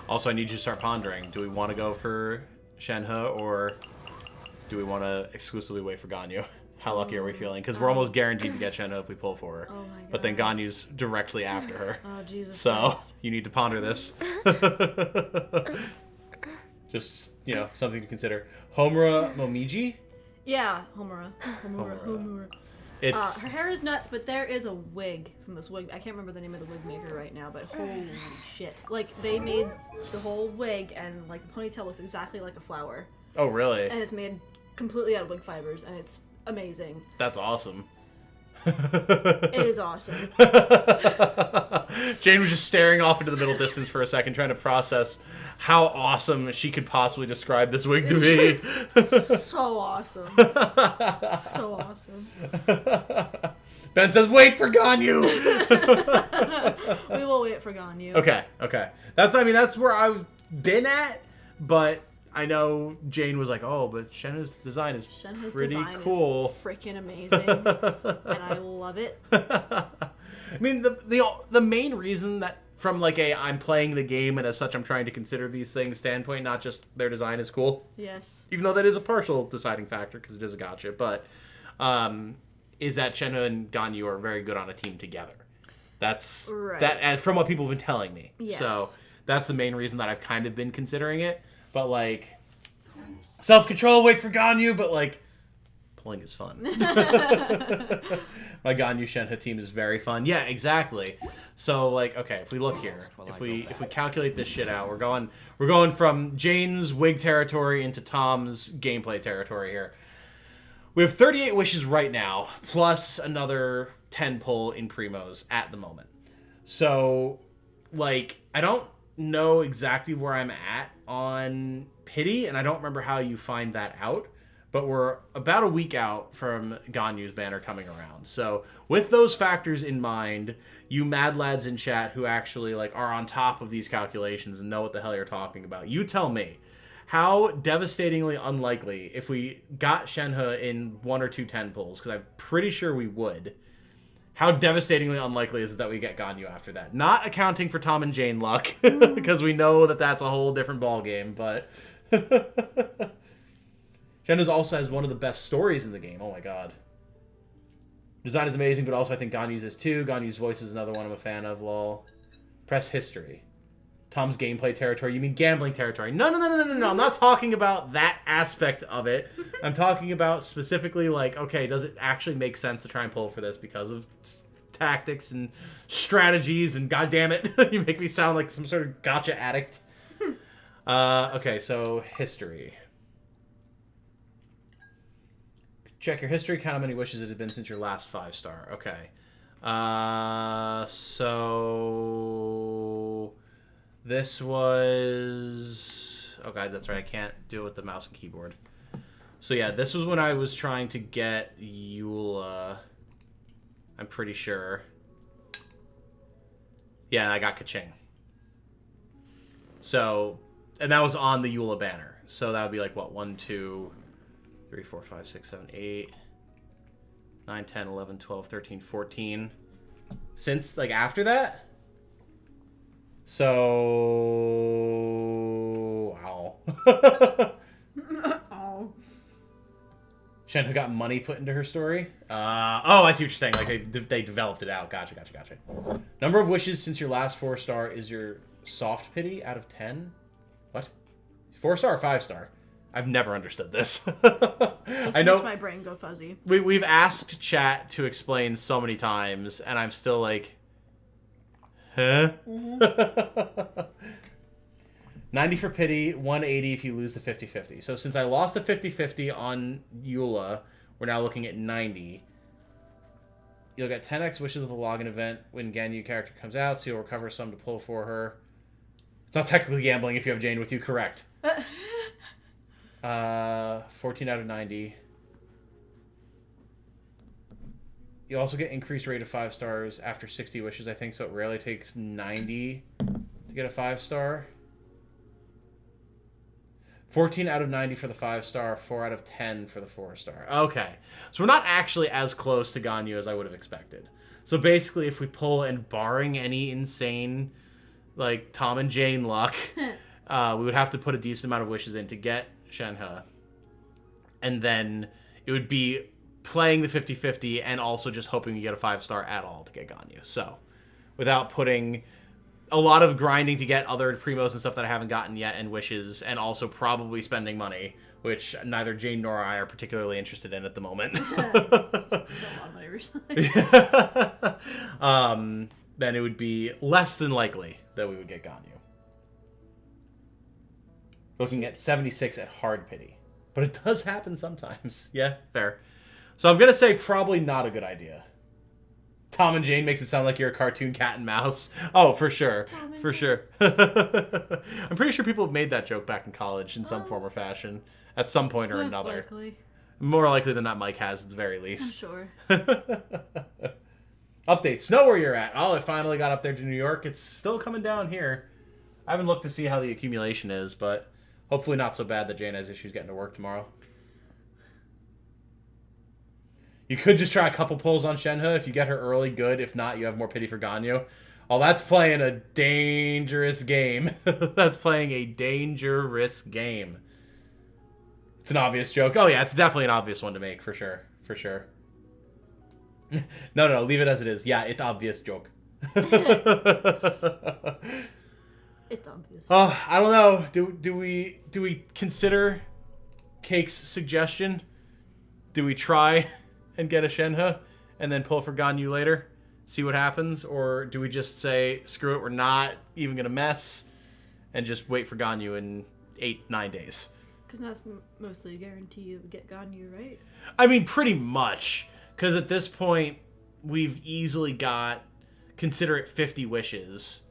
Also, I need you to start pondering. Do we want to go for Shenhe, or do we want to exclusively wait for Ganyu? How lucky are we feeling? Because we're almost guaranteed to get Shenhe if we pull for her. Oh my god. But then Ganyu's directly after her. Oh, Jesus So, Christ. you need to ponder this. Just, you know, something to consider. Homura Momiji? Yeah, Homura. It's... Her hair is nuts, but there is a wig from this wig. I can't remember the name of the wig maker right now, but holy shit. Like, they made the whole wig, and, like, the ponytail looks exactly like a flower. Oh, really? And it's made completely out of wig fibers, and it's amazing. That's awesome. It is awesome. Jane was just staring off into the middle distance for a second, trying to process how awesome she could possibly describe this wig to be. So awesome. So awesome. Ben says, "Wait for Ganyu." We will wait for Ganyu. Okay. That's where I've been at, but I know Jane was like, "Oh, but Shenhe's design is Shenhe's pretty design cool. is freaking amazing, and I love it. I mean, the main reason that from like I'm playing the game and as such I'm trying to consider these things standpoint, not just their design is cool, Yes. even though that is a partial deciding factor because it is a gotcha, but is that Shenhe and Ganyu are very good on a team together. That's Right. that as from what people have been telling me. Yes. So that's the main reason that I've kind of been considering it. But like self-control, wait for Ganyu, but like pulling is fun. My Ganyu Shenhe team is very fun. Yeah, exactly. So like, okay, if we look here, if we calculate this shit out, we're going from Jane's wig territory into Tom's gameplay territory here. We have 38 wishes right now, plus another 10 pull in primos at the moment. So, like, I don't know exactly where I'm at on pity, and I don't remember how you find that out. but we're about a week out from Ganyu's banner coming around. So with those factors in mind, you mad lads in chat who actually like are on top of these calculations and know what the hell you're talking about, you tell me, how devastatingly unlikely, if we got Shenhe in 1 or 2 10 pulls, because I'm pretty sure we would, how devastatingly unlikely is it that we get Ganyu after that? Not accounting for Tom and Jane luck, because we know that that's a whole different ballgame, but... Shenhe also has one of the best stories in the game. Oh my god. Design is amazing, but also I think Ganyu's is too. Ganyu's voice is another one I'm a fan of, lol. Press history. Tom's gameplay territory. You mean gambling territory. No. I'm not talking about that aspect of it. I'm talking about specifically, like, okay, does it actually make sense to try and pull for this because of tactics and strategies and goddammit, you make me sound like some sort of gotcha addict. Okay, so history. Check your history. Count how many wishes it has been since your last 5-star. Okay. So this was... Oh, God, that's right. I can't do it with the mouse and keyboard. So, yeah, this was when I was trying to get Eula. I'm pretty sure. Yeah, I got Kaching. So, and that was on the Eula banner. So that would be like, what, 1, 2... 3, 4, 5, 6, 7, 8, 9, 10, 11, 12, 13, 14. Since, like, after that? So... Wow. Oh. Shenhe got money put into her story? Oh, I see what you're saying. Like, they developed it out. Gotcha. Number of wishes since your last 4-star is your soft pity out of 10? What? 4-star or 5-star? I've never understood this. This I know makes my brain go fuzzy. we've asked chat to explain so many times, and I'm still like, huh? 90 for pity, 180 if you lose the 50-50. So since I lost the 50-50 on Eula, we're now looking at 90. You'll get 10x wishes with a login event when Ganyu character comes out, so you'll recover some to pull for her. It's not technically gambling if you have Jane with you, correct. 14 out of 90. You also get increased rate of 5 stars after 60 wishes, I think, so it rarely takes 90 to get a 5-star. 14 out of 90 for the 5-star, 4 out of 10 for the 4-star. Okay. So we're not actually as close to Ganyu as I would have expected. So basically, if we pull and barring any insane, like, Tom and Jane luck, we would have to put a decent amount of wishes in to get Shenhe. And then it would be playing the 50-50 and also just hoping you get a 5-star at all to get Ganyu. So, without putting a lot of grinding to get other primos and stuff that I haven't gotten yet and wishes, and also probably spending money, which neither Jane nor I are particularly interested in at the moment. Spent a lot of money recently. Then it would be less than likely that we would get Ganyu. Looking at 76 at hard pity. But it does happen sometimes. Yeah, fair. So I'm going to say probably not a good idea. Tom and Jane makes it sound like you're a cartoon cat and mouse. Oh, for sure. For sure. I'm pretty sure people have made that joke back in college in some form or fashion. At some point or Most another. likely. More likely than not Mike has at the very I'm least. sure. Update. Snow where you're at. Oh, it finally got up there to New York. It's still coming down here. I haven't looked to see how the accumulation is, but... hopefully not so bad that Jane has issues getting to work tomorrow. You could just try a couple pulls on Shenhe. If you get her early, good. If not, you have more pity for Ganyu. Oh, that's playing a dangerous game. That's playing a dangerous game. It's an obvious joke. Oh, yeah, it's definitely an obvious one to make, for sure. For sure. No, leave it as it is. Yeah, it's obvious joke. It's obvious. Oh, I don't know. Do we consider Cake's suggestion? Do we try and get a Shenhe and then pull for Ganyu later? See what happens? Or do we just say, screw it, we're not even going to mess and just wait for Ganyu in 8-9 days? Because that's mostly a guarantee you get Ganyu, right? I mean, pretty much. Because at this point, we've easily got, consider it 50 wishes.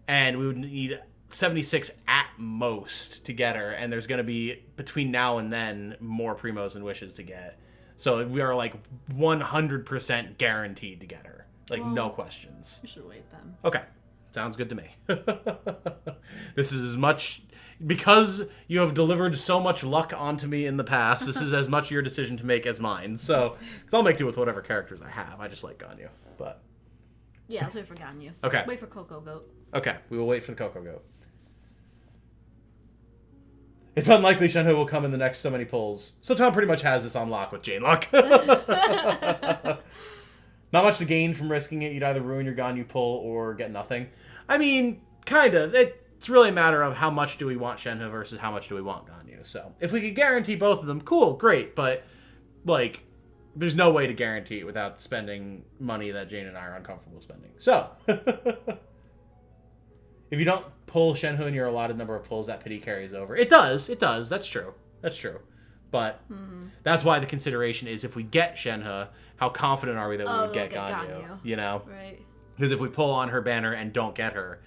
And we would need 76 at most to get her, and there's going to be, between now and then, more primos and wishes to get. So we are like 100% guaranteed to get her. Like, no questions. We should wait then. Okay. Sounds good to me. This is as much... Because you have delivered so much luck onto me in the past, this is as much your decision to make as mine. So, because I'll make do with whatever characters I have. I just like Ganyu. But... Yeah, let's wait for Ganyu. Okay. Wait for Coco Goat. Okay, we will wait for the Coco Goat. It's unlikely Shenhe will come in the next so many pulls. So Tom pretty much has this on lock with Jane Luck. Not much to gain from risking it. You'd either ruin your Ganyu pull or get nothing. I mean, kind of. It's really a matter of how much do we want Shenhe versus how much do we want Ganyu. So if we could guarantee both of them, cool, great. But, like, there's no way to guarantee it without spending money that Jane and I are uncomfortable spending. So... If you don't pull Shenhe in your allotted number of pulls, that pity carries over. It does. That's true. But that's why the consideration is if we get Shenhe, how confident are we that we would get Ganyu? You know? Right. Because if we pull on her banner and don't get her,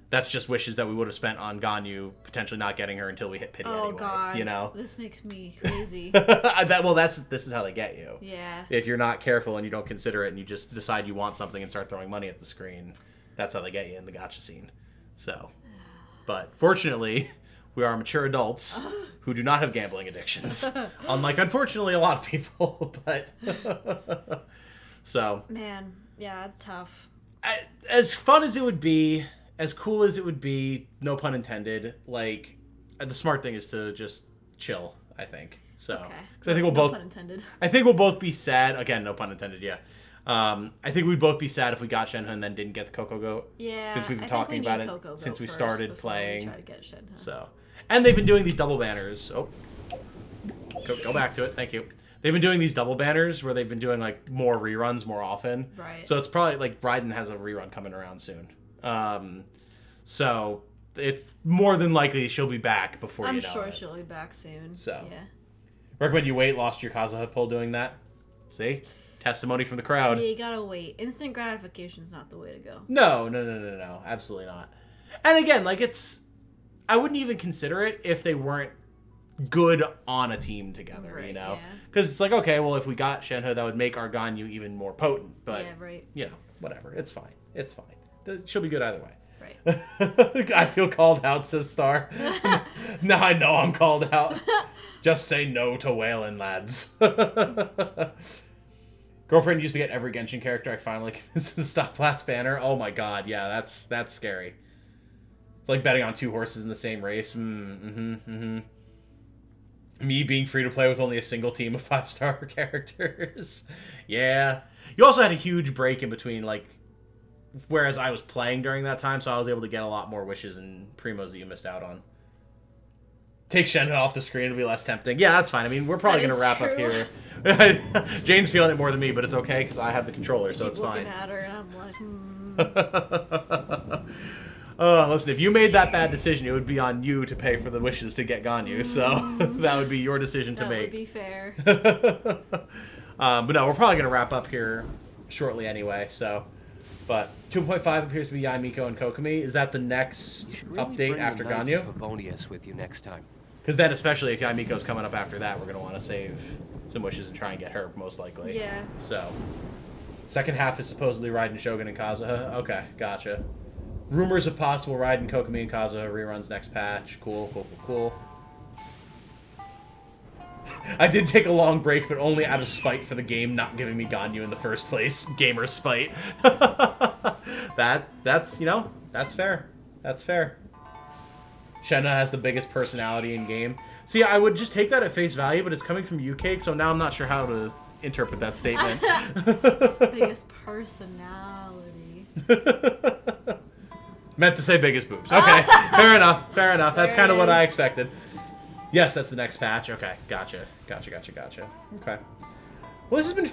that's just wishes that we would have spent on Ganyu, potentially not getting her until we hit pity anyway. Oh, God. You know? This makes me crazy. This is how they get you. Yeah. If you're not careful and you don't consider it and you just decide you want something and start throwing money at the screen, that's how they get you in the gacha scene. So, but fortunately, we are mature adults who do not have gambling addictions. Unlike, unfortunately, a lot of people. But, so. Man, yeah, it's tough. As fun as it would be, as cool as it would be, no pun intended, like, the smart thing is to just chill, I think. So, Okay. Because I think we'll no both. pun intended. I think we'll both be sad. Again, no pun intended, yeah. I think we'd both be sad if we got Shenhe and then didn't get the Coco Goat. Yeah, since we've been I think talking we about need it Coco since Goat we first started before we playing. try to get Shenhe. So, and they've been doing these double banners. Oh, go back to it. Thank you. They've been doing these double banners where they've been doing like more reruns more often. Right. So it's probably like Raiden has a rerun coming around soon. So it's more than likely she'll be back before you know it. I'm sure she'll be back soon. So yeah. Recommend you wait. Lost your Kazuha pull doing that. See? Testimony from the crowd. Yeah, you gotta wait. Instant gratification is not the way to go. No. Absolutely not. And again, like I wouldn't even consider it if they weren't good on a team together, right, you know? Because it's like, okay, well, if we got Shenhe, that would make our Ganyu even more potent. But, you know, whatever. It's fine. She'll be good either way. Right. I feel called out, says Star. Now I know I'm called out. Just say no to whaling, lads. Girlfriend used to get every Genshin character. I finally convinced to stop last banner. Oh my god, yeah, that's scary. It's like betting on two horses in the same race. Me being free to play with only a single team of 5-star characters. Yeah. You also had a huge break in between, like, whereas I was playing during that time, so I was able to get a lot more wishes and primos that you missed out on. Take Shenhe off the screen to be less tempting. Yeah, that's fine. I mean, we're probably going to wrap up here. Jane's feeling it more than me, but it's okay because I have the controller, so it's fine. Looking at her and I'm like, listen, if you made that bad decision, it would be on you to pay for the wishes to get Ganyu, so that would be your decision to make. That would be fair. But no, we're probably going to wrap up here shortly anyway, so... But 2.5 appears to be Yaimiko and Kokomi. Is that the next update after Ganyu? Favonius with you next time. Because then, especially if Yaimiko's coming up after that, we're going to want to save some wishes and try and get her, most likely. Yeah. So, second half is supposedly Raiden, Shogun, and Kazuha. Okay, gotcha. Rumors of possible Raiden, Kokomi, and Kazuha reruns next patch. Cool. I did take a long break, but only out of spite for the game not giving me Ganyu in the first place. Gamer spite. That's, you know, that's fair. That's fair. Shenhe has the biggest personality in game. See, I would just take that at face value, but it's coming from UK, so now I'm not sure how to interpret that statement. Biggest personality. Meant to say biggest boobs. Okay, fair enough. That's kind of what I expected. Yes, that's the next patch. Okay, gotcha. Okay. Well, this has been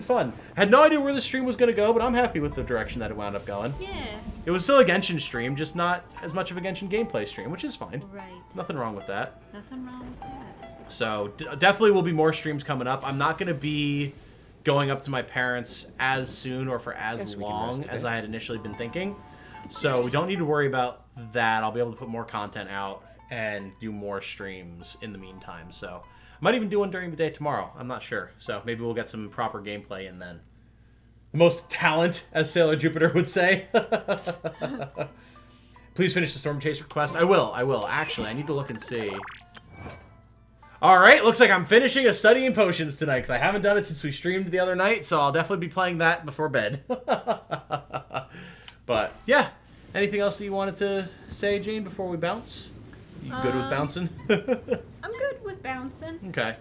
fun. Had no idea where the stream was going to go, but I'm happy with the direction that it wound up going. Yeah. It was still a Genshin stream, just not as much of a Genshin gameplay stream, which is fine. Right. Nothing wrong with that. Nothing wrong with that. So, definitely will be more streams coming up. I'm not going to be going up to my parents as soon or for as long as I had initially been thinking. So we don't need to worry about that. I'll be able to put more content out and do more streams in the meantime. So I might even do one during the day tomorrow. I'm not sure. So maybe we'll get some proper gameplay in then. The most talent, as Sailor Jupiter would say. Please finish the Storm Chaser quest. I will. Actually, I need to look and see. Alright, looks like I'm finishing a Studying Potions tonight, because I haven't done it since we streamed the other night, so I'll definitely be playing that before bed. But, yeah. Anything else that you wanted to say, Jane, before we bounce? You good with bouncing? I'm good with bouncing. Okay.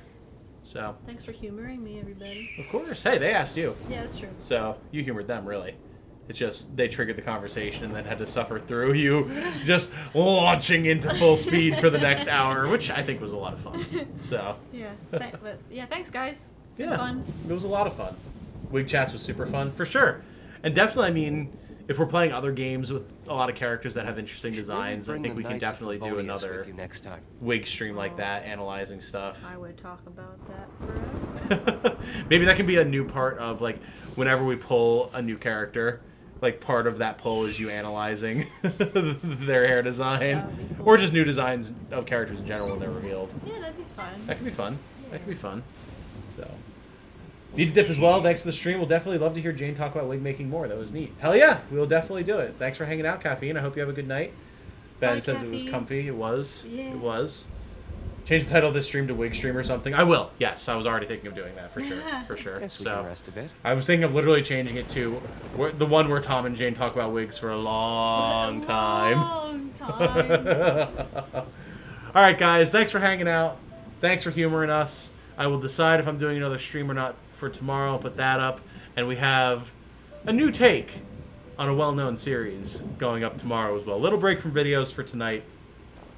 So. Thanks for humoring me, everybody. Of course. Hey, they asked you. Yeah, that's true. So, you humored them, really. It's just they triggered the conversation and then had to suffer through you just launching into full speed for the next hour, which I think was a lot of fun. So. Yeah. But yeah, thanks, guys. It's been fun. It was a lot of fun. Wig Chats was super fun, for sure. And definitely, I mean, if we're playing other games with a lot of characters that have interesting designs, I think we can definitely do another next time. Wig stream like that, analyzing stuff. I would talk about that forever. Maybe that can be a new part of, like, whenever we pull a new character, like, part of that pull is you analyzing their hair design. That would be cool. Or just new designs of characters in general when they're revealed. Yeah, that'd be fun. That could be fun. Yeah. That could be fun. So, need to dip as well. Thanks for the stream. We'll definitely love to hear Jane talk about wig making more. That was neat. Hell yeah, we'll definitely do it. Thanks for hanging out, Caffeine. I hope you have a good night. Ben Bye, says it was Caffeine. comfy. It was. Yeah. It was. Change the title of this stream to Wig Stream or something. I will. Yes, I was already thinking of doing that for sure. For sure. Guess we can rest a bit. I was thinking of literally changing it to the one where Tom and Jane talk about wigs for a long time. Long time. All right, guys. Thanks for hanging out. Thanks for humoring us. I will decide if I'm doing another stream or not for tomorrow. I'll put that up. And we have a new take on a well-known series going up tomorrow as well. A little break from videos for tonight,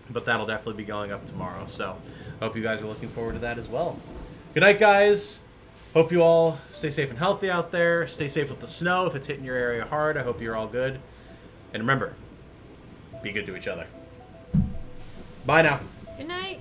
but that'll definitely be going up tomorrow. So I hope you guys are looking forward to that as well. Good night, guys. Hope you all stay safe and healthy out there. Stay safe with the snow. If it's hitting your area hard, I hope you're all good. And remember, be good to each other. Bye now. Good night.